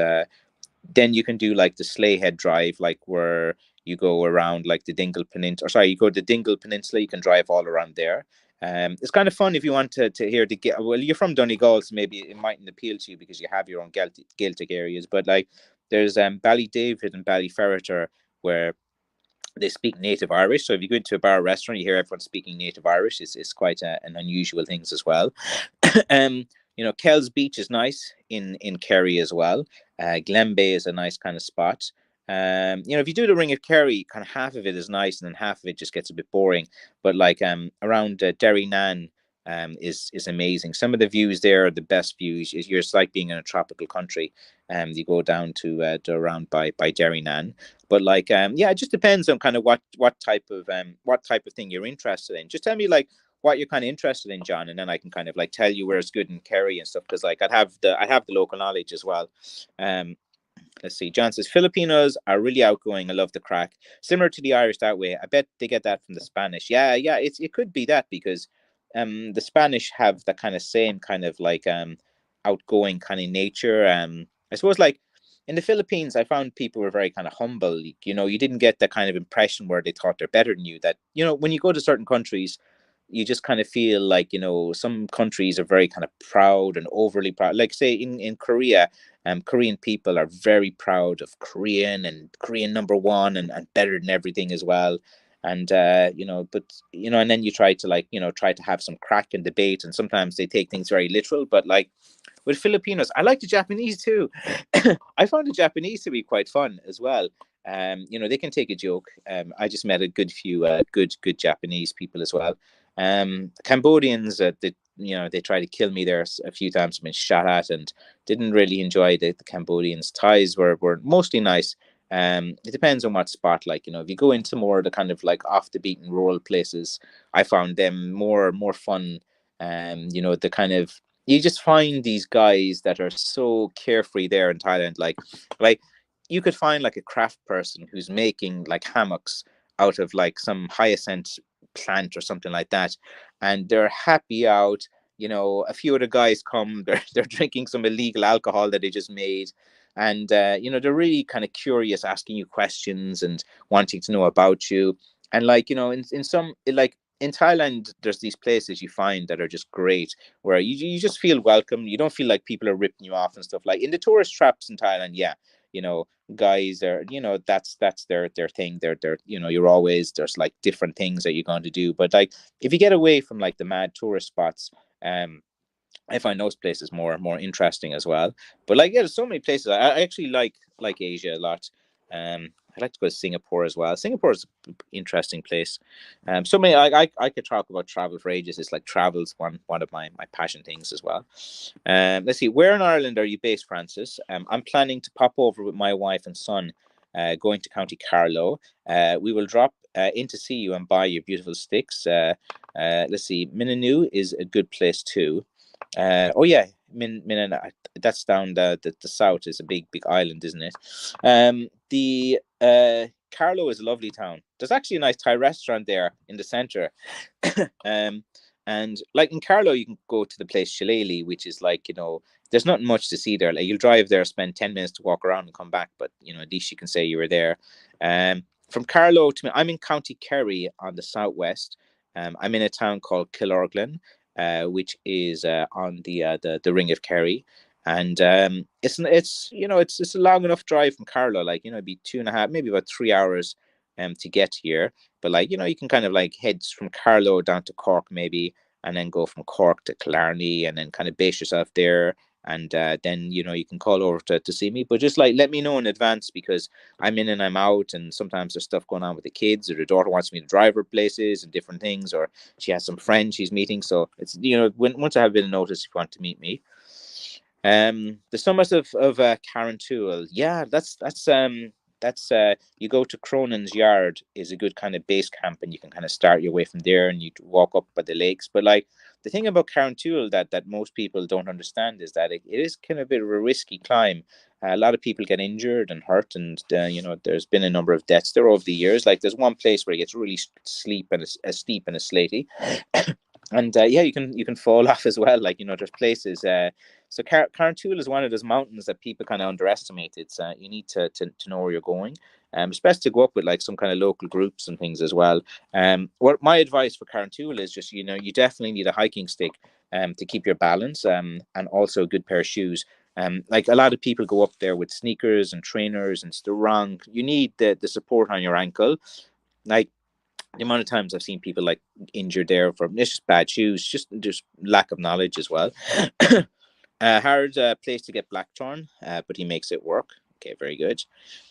then you can do like the Slayhead Drive, like where you go around like the Dingle Peninsula. Or sorry, you go to the Dingle Peninsula. You can drive all around there. It's kind of fun if you want to hear the well. You're from Donegal, so maybe it mightn't appeal to you because you have your own Gaeltacht areas. But like, there's Ballydavid and Ballyferreter, where they speak native Irish. So if you go into a bar or restaurant, you hear everyone speaking native Irish. It's quite an unusual thing as well. um, Kells Beach is nice in Kerry as well. Glen Bay is a nice kind of spot. If you do the Ring of Kerry, kind of half of it is nice, and then half of it just gets a bit boring. But like, around Derrynan, is amazing. Some of the views there are the best views. You're It's like being in a tropical country. You go down to around by Derrynan. But like, yeah, it just depends on kind of what type of thing you're interested in. Just tell me like what you're kind of interested in, John, and then I can kind of like tell you where it's good in Kerry and stuff, because like I have the local knowledge as well. Um, let's see. John says Filipinos are really outgoing. I love the crack. Similar to the Irish that way. I bet they get that from the Spanish. Yeah. It could be that because the Spanish have that kind of same kind of like outgoing kind of nature. I suppose like in the Philippines, I found people were very kind of humble. You didn't get that kind of impression where they thought they're better than you. That when you go to certain countries, you just kind of feel like some countries are very kind of proud and overly proud. Like, say, in Korea, Korean people are very proud of Korean and Korean number one, and better than everything as well. And and then you try to like try to have some crack and debate, and sometimes they take things very literal. But like with Filipinos, I like the Japanese too. I found the Japanese to be quite fun as well. They can take a joke. I just met a good few good Japanese people as well. Cambodians, they tried to kill me there a few times. I've been shot at, and didn't really enjoy the Cambodians. Thais were mostly nice. It depends on what spot. Like, if you go into more of the kind of like off the beaten rural places, I found them more fun. The kind of, you just find these guys that are so carefree there in Thailand. Like you could find like a craft person who's making like hammocks out of like some hyacinth plant or something like that, and they're happy out. A few other guys come, they're drinking some illegal alcohol that they just made, and they're really kind of curious, asking you questions and wanting to know about you. And like, in some, like in Thailand, there's these places you find that are just great, where you just feel welcome. You don't feel like people are ripping you off and stuff. Like in the tourist traps in Thailand, yeah, guys are, that's their thing. They're you're always, there's like different things that you're going to do. But like if you get away from like the mad tourist spots, I find those places more interesting as well. But like, yeah, there's so many places. I actually like Asia a lot. I like to go to Singapore as well. Singapore is an interesting place. So many. I could talk about travel for ages. It's like travel's one of my passion things as well. Let's see. Where in Ireland are you based, Francis? I'm planning to pop over with my wife and son. Going to County Carlow. We will drop in to see you and buy your beautiful sticks. Let's see. Minanu is a good place too. Oh yeah, that's down the south. Is a big island, isn't it? The Carlow is a lovely town. There's actually a nice Thai restaurant there in the center. um, and like in Carlow, you can go to the place Shillelagh, which is like, there's not much to see there. Like you'll drive there, spend 10 minutes to walk around and come back, but at least you can say you were there. From Carlow to me, I'm in County Kerry on the southwest. I'm in a town called Killorglin, which is on the Ring of Kerry, and it's a long enough drive from Carlow. Like it'd be 2.5, maybe about 3 hours, to get here. But like you can kind of like head from Carlow down to Cork maybe, and then go from Cork to Killarney, and then kind of base yourself there. And then you can call over to see me, but just like let me know in advance, because I'm in and I'm out, and sometimes there's stuff going on with the kids, or the daughter wants me to drive her places and different things, or she has some friends she's meeting. So it's once I have a bit of notice, if you want to meet me. The summit of Carrantoul, yeah, that's you go to Cronin's Yard is a good kind of base camp, and you can kind of start your way from there, and you walk up by the lakes. But like the thing about Carrantoul that most people don't understand is that it is kind of a bit of a risky climb. A lot of people get injured and hurt, and there's been a number of deaths there over the years. Like there's one place where it gets really steep and steep and slatey, and yeah, you can fall off as well. Like there's places. So Carrantoul is one of those mountains that people kind of underestimate. It's you need to know where you're going. It's best to go up with like some kind of local groups and things as well. What my advice for Carrantoul is just you definitely need a hiking stick to keep your balance, and also a good pair of shoes. Like a lot of people go up there with sneakers and trainers, and it's the wrong. You need the support on your ankle. Like the amount of times I've seen people like injured there from it's just bad shoes, just lack of knowledge as well. Hard place to get Blackthorn, but he makes it work. Okay, very good.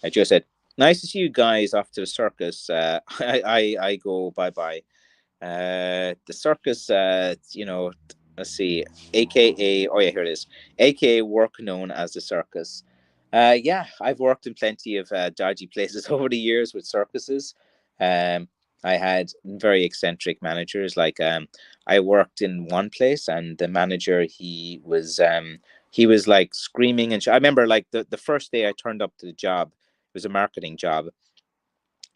Joe said, "Nice to see you guys off to the circus." I go bye bye. The circus, let's see, AKA. Oh yeah, here it is. AKA work known as the circus. Yeah, I've worked in plenty of dodgy places over the years with circuses. Um, I had very eccentric managers. Like I worked in one place, and the manager he was like screaming, and I remember like the first day I turned up to the job, it was a marketing job,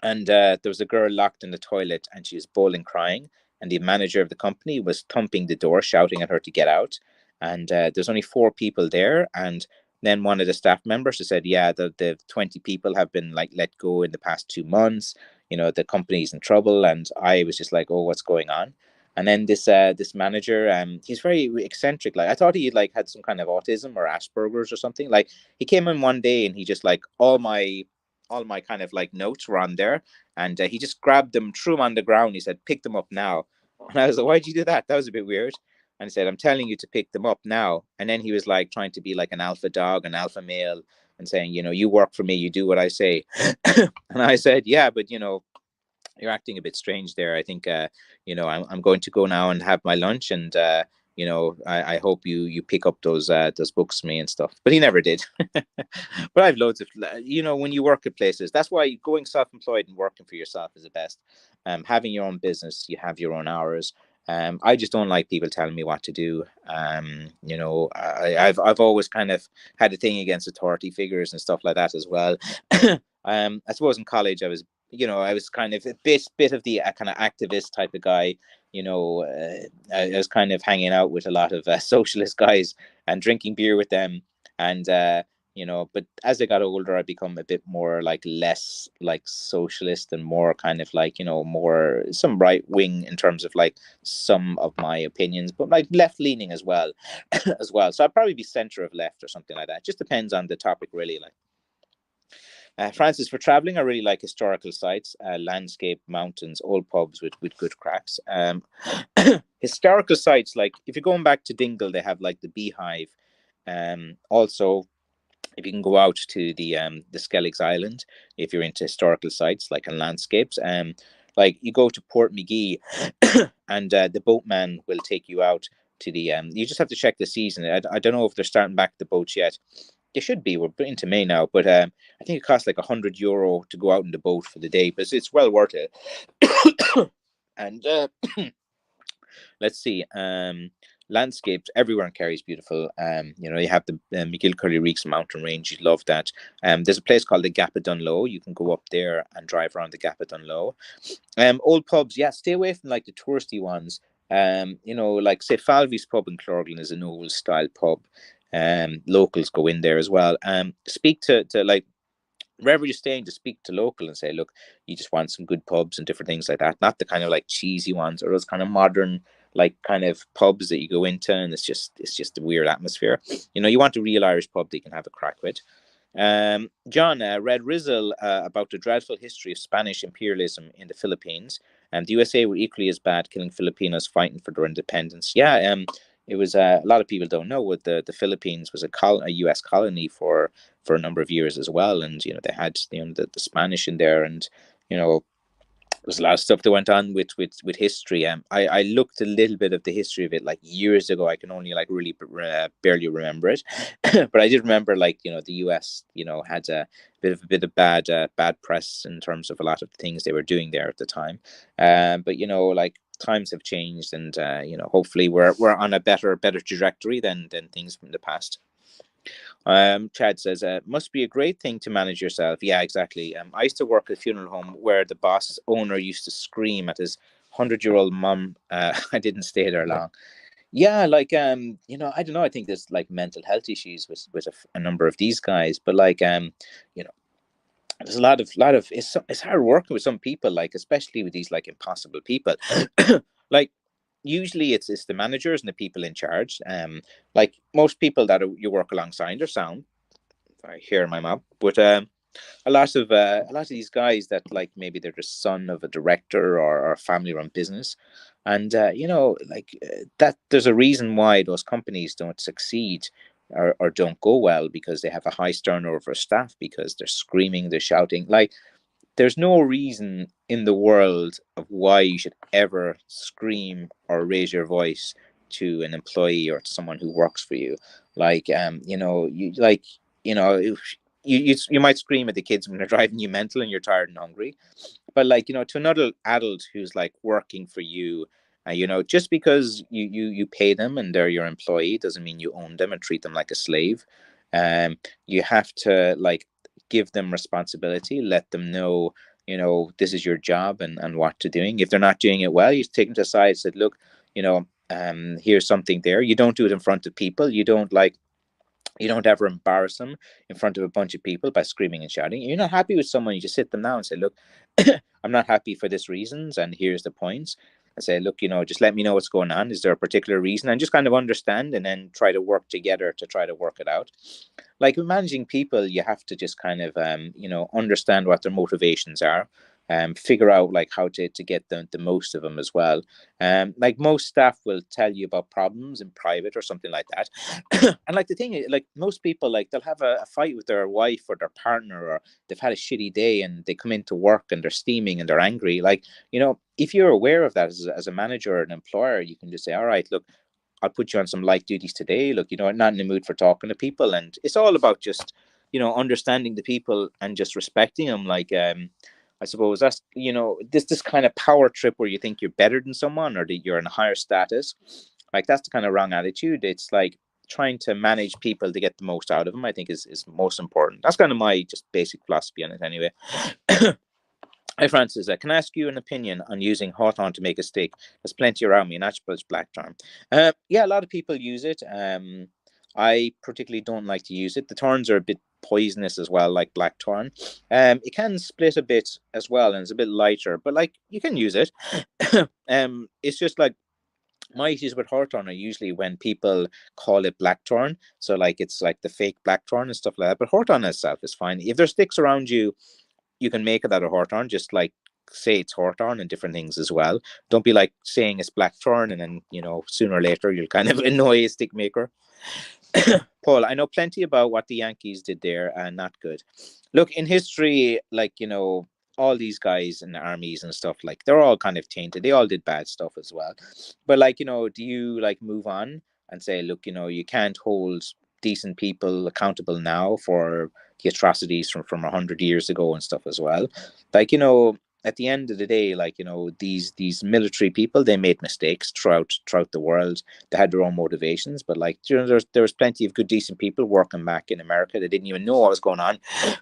and there was a girl locked in the toilet, and she was bawling, crying, and the manager of the company was thumping the door, shouting at her to get out. And there's only four people there, and then one of the staff members said, "Yeah, the 20 people have been like let go in the past 2 months. The company's in trouble." And I was just like, "Oh, what's going on?" And then this manager, he's very eccentric. Like I thought he like had some kind of autism or Asperger's or something. Like he came in one day, and he just like all my kind of like notes were on there, and he just grabbed them, threw them on the ground. He said, "Pick them up now." And I was like, "Why'd you do that? That was a bit weird." And he said, "I'm telling you to pick them up now." And then he was like trying to be like an alpha dog, an alpha male, and saying, "You work for me, you do what I say." And I said, "Yeah, but you're acting a bit strange there. I think I'm going to go now and have my lunch, and I hope you pick up those books for me and stuff. But he never did. But I've loads of, when you work at places, that's why going self-employed and working for yourself is the best. Having your own business, you have your own hours. I just don't like people telling me what to do. I've always kind of had a thing against authority figures and stuff like that as well. I suppose in college I was kind of a bit of the kind of activist type of guy. I was kind of hanging out with a lot of socialist guys and drinking beer with them, and but as I got older, I become a bit more like less like socialist and more kind of like more some right wing in terms of like some of my opinions, but like left leaning as well, as well. So I'd probably be center of left or something like that. It just depends on the topic, really. Like. Francis, for traveling, I really like historical sites, landscape, mountains, old pubs with good cracks. Historical sites, like if you're going back to Dingle, they have like the Beehive. Also, if you can go out to the Skelligs Island, if you're into historical sites like and landscapes, like you go to Port McGee, and the boatman will take you out to the. You just have to check the season. I don't know if they're starting back the boats yet. They should be. We're into May now, but I think it costs like €100 to go out in the boat for the day, but it's well worth it. And let's see. Landscapes everywhere in Kerry is beautiful. You have the McGillicuddy Reeks mountain range. You'd love that. There's a place called the Gap of Dunlow. You can go up there and drive around the Gap of Dunlow. Old pubs, yeah, stay away from like the touristy ones. Like say Falvey's pub in Clorglen is an old style pub. Locals go in there as well. Speak to like wherever you're staying, to speak to local and say, look, you just want some good pubs and different things like that. Not the kind of like cheesy ones or those kind of modern like kind of pubs that you go into and it's just a weird atmosphere. You want a real Irish pub that you can have a crack with. John read Rizal about the dreadful history of Spanish imperialism in the Philippines, and the USA were equally as bad, killing Filipinos fighting for their independence. Yeah, it was a lot of people don't know what the Philippines was a U.S. colony for a number of years as well, and they had the Spanish in there, and there's a lot of stuff that went on with history. I looked a little bit of the history of it like years ago. I can only like really barely remember it, but I did remember like the U.S. had a bit of bad press in terms of a lot of things they were doing there at the time. But like times have changed, and hopefully we're on a better trajectory than things from the past. Chad says, must be a great thing to manage yourself. Yeah, exactly. I used to work at a funeral home where the boss owner used to scream at his 100-year-old mum. I didn't stay there long. Yeah, like I don't know. I think there's like mental health issues with a number of these guys, but like you know, there's a lot of it's hard working with some people, like especially with these like impossible people. Like usually it's the managers and the people in charge. Like most people that you work alongside are sound. I hear my mom, but a lot of these guys that like maybe they're the son of a director or a family-run business, and that there's a reason why those companies don't succeed or don't go well, because they have a high turnover of staff, because they're screaming, they're shouting. Like there's no reason in the world of why you should ever scream or raise your voice to an employee or to someone who works for you. Like you know you might scream at the kids when they're driving you mental and you're tired and hungry, but like to another adult who's like working for you, just because you pay them and they're your employee doesn't mean you own them and treat them like a slave. You have to like give them responsibility, let them know this is your job and what to doing. If they're not doing it well, you take them to the side and said, look, here's something there. You don't do it in front of people. You don't ever embarrass them in front of a bunch of people by screaming and shouting. You're not happy with someone, you just sit them down and say, look, I'm not happy for this reasons, and here's the points. I say, look, just let me know what's going on. Is there a particular reason? And just kind of understand, and then try to work together to try to work it out. Like with managing people, you have to just kind of, understand what their motivations are. Figure out like how to get the most of them as well. Like most staff will tell you about problems in private or something like that. And like the thing is, like most people, like they'll have a fight with their wife or their partner, or they've had a shitty day and they come into work and they're steaming and they're angry. Like, if you're aware of that as a manager or an employer, you can just say, all right, look, I'll put you on some light duties today. Look, I'm not in the mood for talking to people. And it's all about just, understanding the people and just respecting them. Like, I suppose that's, this kind of power trip where you think you're better than someone or that you're in a higher status. Like, that's the kind of wrong attitude. It's like trying to manage people to get the most out of them, I think is most important. That's kind of my just basic philosophy on it anyway. Hi, Francis. Can I ask you an opinion on using hawthorn to make a stick? There's plenty around me, and Archibald's blackthorn. Yeah, a lot of people use it. I particularly don't like to use it. The thorns are a bit poisonous as well, like blackthorn. It can split a bit as well, and it's a bit lighter, but like you can use it. It's just like my issues with hawthorn are usually when people call it blackthorn. So like it's like the fake blackthorn and stuff like that. But hawthorn itself is fine. If there's sticks around you, you can make it out of hawthorn, just like say it's hawthorn and different things as well. Don't be like saying it's blackthorn and then, sooner or later you'll kind of annoy a stick maker. Paul, I know plenty about what the Yankees did there and not good. Look, in history, like, all these guys in the armies and stuff, like they're all kind of tainted. They all did bad stuff as well. But like, do you like move on and say, look, you can't hold decent people accountable now for the atrocities from 100 years ago and stuff as well. Like, at the end of the day, like, these military people, they made mistakes throughout the world. They had their own motivations, but like, there was plenty of good, decent people working back in America. They didn't even know what was going on.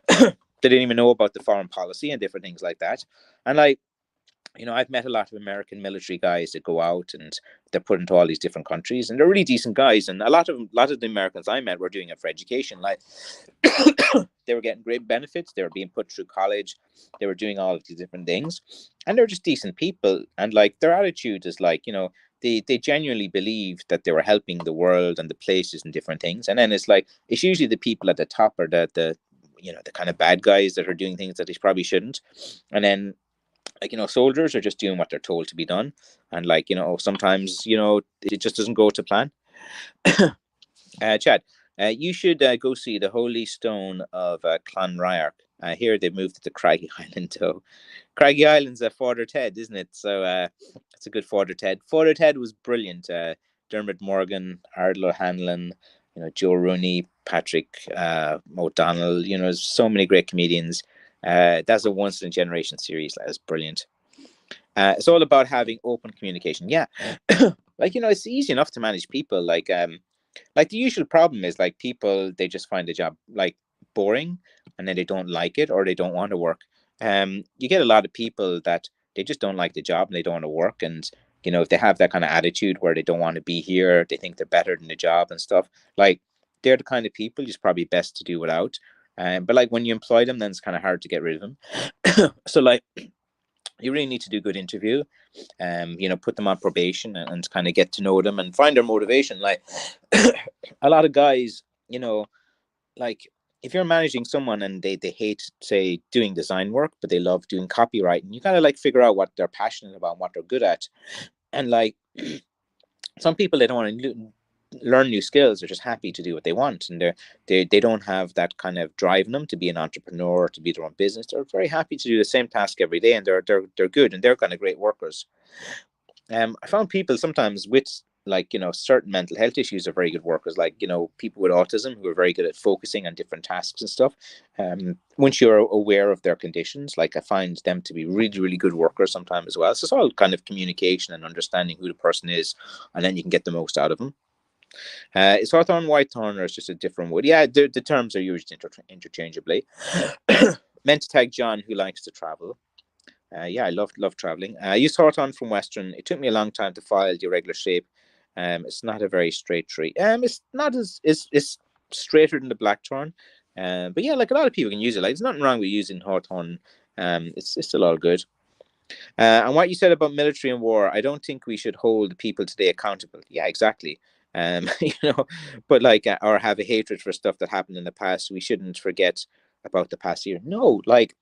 They didn't even know about the foreign policy and different things like that. And like, I've met a lot of American military guys that go out and they're put into all these different countries, and they're really decent guys. And a lot of the Americans I met were doing it for education. Like, they were getting great benefits. They were being put through college. They were doing all of these different things, and they're just decent people. And like their attitude is like, they genuinely believe that they were helping the world and the places and different things. And then it's usually the people at the top are the the kind of bad guys that are doing things that they probably shouldn't. And then, like, soldiers are just doing what they're told to be done. And like, sometimes, it just doesn't go to plan. Chad, you should go see the Holy Stone of Clonryark. Here they've moved it to Craggy Island. So Craggy Island's a Father Ted, isn't it? So it's a good Father Ted. Father Ted was brilliant. Dermot Morgan, Ardal O'Hanlon, Joe Rooney, Patrick O'Donnell. So many great comedians. That's a once in a generation series. That is brilliant. It's all about having open communication. Yeah, like, it's easy enough to manage people. Like the usual problem is like people, they just find the job like boring, and then they don't like it or they don't want to work. You get a lot of people that they just don't like the job and they don't want to work. And if they have that kind of attitude where they don't want to be here, they think they're better than the job and stuff. Like, they're the kind of people it's probably best to do without. But like when you employ them, then it's kind of hard to get rid of them. So like, you really need to do a good interview, put them on probation and kind of get to know them and find their motivation. Like, a lot of guys, like, if you're managing someone and they hate, say, doing design work, but they love doing copywriting, you kind of like figure out what they're passionate about and what they're good at. And like, some people, they don't want to learn new skills. They're just happy to do what they want, and they don't have that kind of drive in them to be an entrepreneur, to be their own business. They're very happy to do the same task every day, and they're good, and they're kind of great workers. I found people sometimes with like, certain mental health issues are very good workers. Like, people with autism who are very good at focusing on different tasks and stuff. Once you're aware of their conditions, like, I find them to be really, really good workers sometimes as well. So it's all kind of communication and understanding who the person is, and then you can get the most out of them. Is hawthorn whitethorn, or is just a different wood? Yeah, the terms are used interchangeably. Meant to tag John, who likes to travel. Yeah, I love traveling. I used hawthorn from Western. It took me a long time to file the irregular shape. It's not a very straight tree. It's not as it's straighter than the blackthorn. But yeah, like, a lot of people can use it. Like, there's nothing wrong with using hawthorn. It's still all good. And what you said about military and war, I don't think we should hold people today accountable. Yeah, exactly. But like, or have a hatred for stuff that happened in the past. We shouldn't forget about the past year. No, like,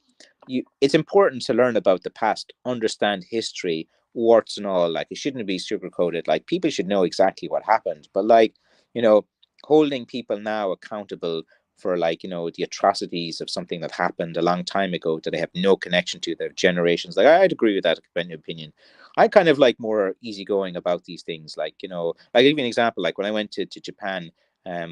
it's important to learn about the past, understand history, warts and all. Like, it shouldn't be sugarcoated. Like, people should know exactly what happened. But like, holding people now accountable for, like, the atrocities of something that happened a long time ago that they have no connection to, their generations. Like, I'd agree with that opinion. I kind of like more easygoing about these things. Like, I'll give you an example. Like when I went to Japan,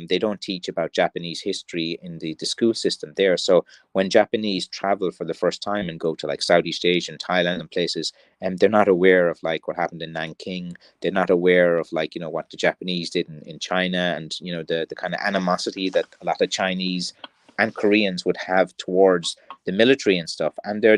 they don't teach about Japanese history in the school system there. So when Japanese travel for the first time and go to like Southeast Asia and Thailand and places, they're not aware of like what happened in Nanking. They're not aware of like, what the Japanese did in China, and, the kind of animosity that a lot of Chinese and Koreans would have towards the military and stuff. And they're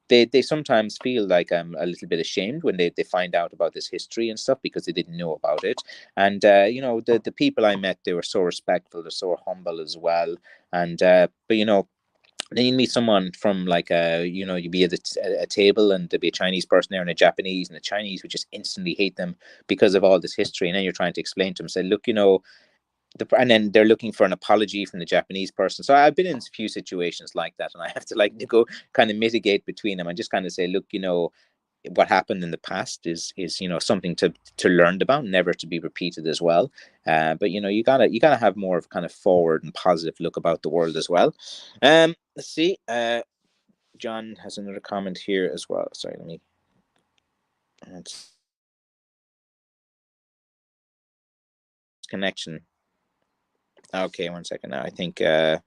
they sometimes feel like a little bit ashamed when they find out about this history and stuff, because they didn't know about it. And the people I met, they were so respectful, they're so humble as well. And but then you meet someone from like you'd be at a table, and there'd be a Chinese person there and a Japanese, and the Chinese would just instantly hate them because of all this history. And then you're trying to explain to them, say, look, and then they're looking for an apology from the Japanese person. So I've been in a few situations like that, and I have to like go kind of mitigate between them and just kind of say, look, what happened in the past is something to learn about, never to be repeated as well. But you gotta have more of kind of forward and positive look about the world as well. Let's see. John has another comment here as well. Sorry, let me. It's connection. Okay, one second now. I think. Oh,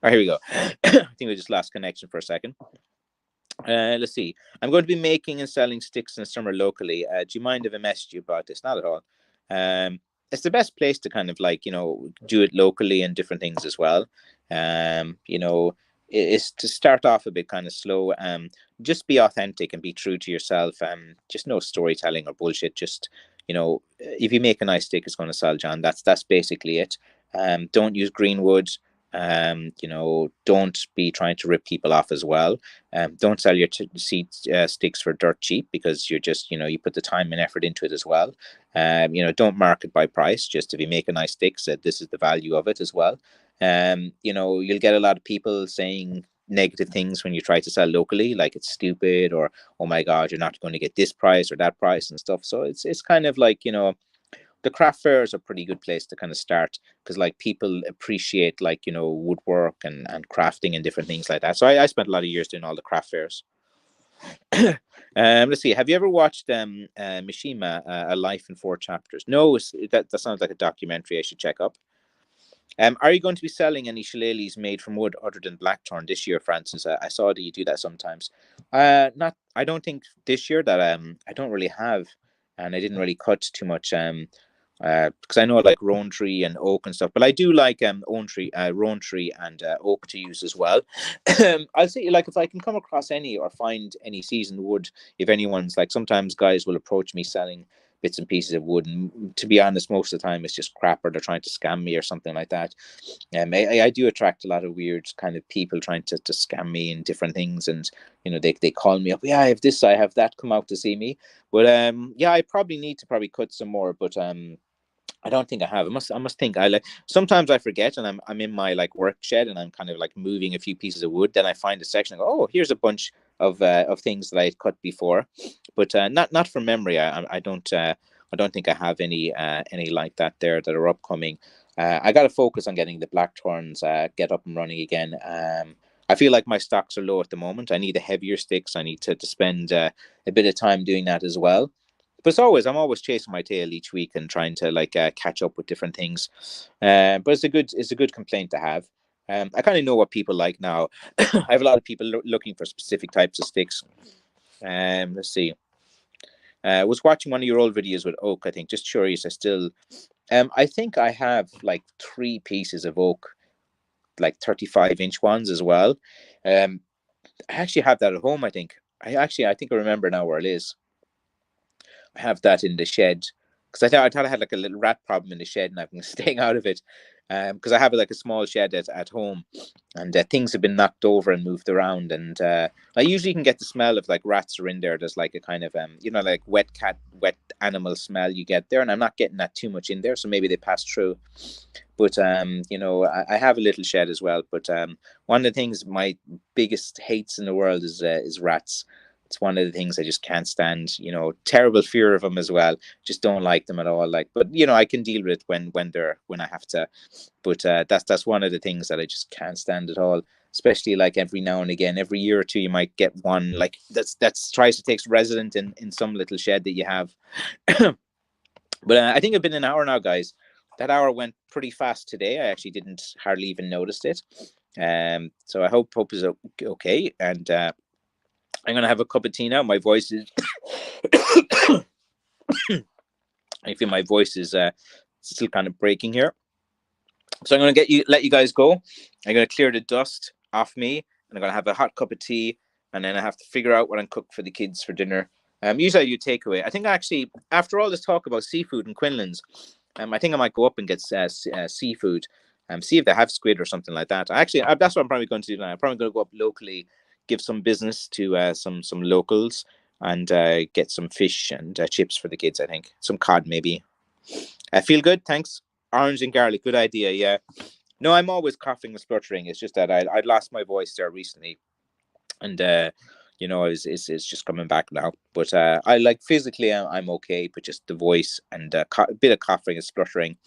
here we go. I think we just lost connection for a second. Let's see. I'm going to be making and selling sticks in the summer locally. Do you mind if I message you about this? Not at all. Um, it's the best place to kind of like, do it locally and different things as well. It's to start off a bit kind of slow. Just be authentic and be true to yourself. Just no storytelling or bullshit. Just, if you make a nice stick, it's going to sell, John. That's basically it. Don't use green wood. Don't be trying to rip people off as well. Don't sell your sticks for dirt cheap, because you're just, you put the time and effort into it as well. Don't market by price. Just if you make a nice stick, said this is the value of it as well. You'll get a lot of people saying negative things when you try to sell locally, like it's stupid, or oh my god, you're not going to get this price or that price and stuff. So it's kind of like, the craft fair is a pretty good place to kind of start, because like people appreciate like woodwork and crafting and different things like that. So I spent a lot of years doing all the craft fairs. Let's see. Have you ever watched Mishima, A Life in Four Chapters? No, that sounds like a documentary I should check up. Are you going to be selling any shillelaghs made from wood other than blackthorn this year, Francis? I saw that you do that sometimes. Not. I don't think this year that I don't really have, and I didn't really cut too much because I know like rowan tree and oak and stuff, but I do like rowan tree and oak to use as well. I'll see, like, if I can come across any or find any seasoned wood. If anyone's like, sometimes guys will approach me selling bits and pieces of wood, and to be honest, most of the time it's just crap, or they're trying to scam me or something like that. I do attract a lot of weird kind of people trying to scam me in different things, and they call me up. Yeah, I have this, I have that. Come out to see me. But yeah, I probably need to cut some more. But I don't think I have. I must think. I like, sometimes I forget, and I'm in my like work shed, and I'm kind of like moving a few pieces of wood. Then I find a section. And go, oh, here's a bunch of things that I had cut before, but not from memory. I don't think I have any like that there that are upcoming. I got to focus on getting the blackthorns get up and running again. I feel like my stocks are low at the moment. I need a heavier sticks. I need to spend a bit of time doing that as well. But I'm always chasing my tail each week and trying to like catch up with different things. But it's a good complaint to have. I kind of know what people like now. I have a lot of people looking for specific types of sticks. Let's see. I was watching one of your old videos with oak. I think, just curious. I think I have like 3 pieces of oak, like 35-inch ones as well. Um, I actually have that at home. I think I remember now where it is. I have that in the shed, because I thought I had like a little rat problem in the shed, and I've been staying out of it. Because I have like a small shed at home, and things have been knocked over and moved around, and I usually can get the smell of like rats are in there. There's like a kind of like wet animal smell you get there, and I'm not getting that too much in there, so maybe they pass through. But I have a little shed as well. But one of the things, my biggest hates in the world is rats. It's one of the things I just can't stand. Terrible fear of them as well. Just don't like them at all. Like, but I can deal with it when I have to. But that's one of the things that I just can't stand at all. especially like every now and again, every year or two, you might get one like that's tries to take resident in some little shed that you have. But I think it's been an hour now, guys. That hour went pretty fast today. I actually didn't hardly even notice it. So I hope is okay, and I'm gonna have a cup of tea now. My voice is, I feel my voice is still kind of breaking here. So I'm gonna let you guys go. I'm gonna clear the dust off me, and I'm gonna have a hot cup of tea, and then I have to figure out what I'm cook for the kids for dinner. Usually I do takeaway. I think actually after all this talk about seafood in Quinlan's, I think I might go up and get seafood. See if they have squid or something like that. Actually, that's what I'm probably going to do now. I'm probably going to go up locally, give some business to some locals, and get some fish and chips for the kids. I think some cod maybe. I feel good. Thanks. Orange and garlic. Good idea. Yeah. No, I'm always coughing and spluttering. It's just that I'd lost my voice there recently, and it's just coming back now. But I like physically I'm okay, but just the voice and a bit of coughing and spluttering.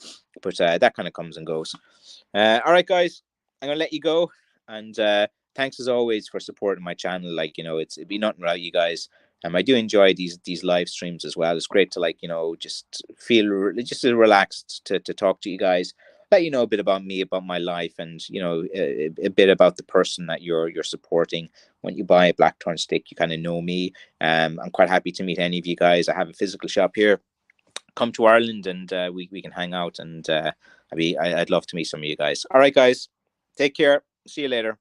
But that kind of comes and goes. All right, guys, I'm gonna let you go, and thanks as always for supporting my channel. Like it'd be nothing without you guys. I do enjoy these live streams as well. It's great to just feel just relaxed to talk to you guys, let you know a bit about me, about my life, and a bit about the person that you're supporting. When you buy a Blackthorn stick, you kind of know me. I'm quite happy to meet any of you guys. I have a physical shop here. Come to Ireland, and we can hang out, and I'd love to meet some of you guys. All right, guys, take care. See you later.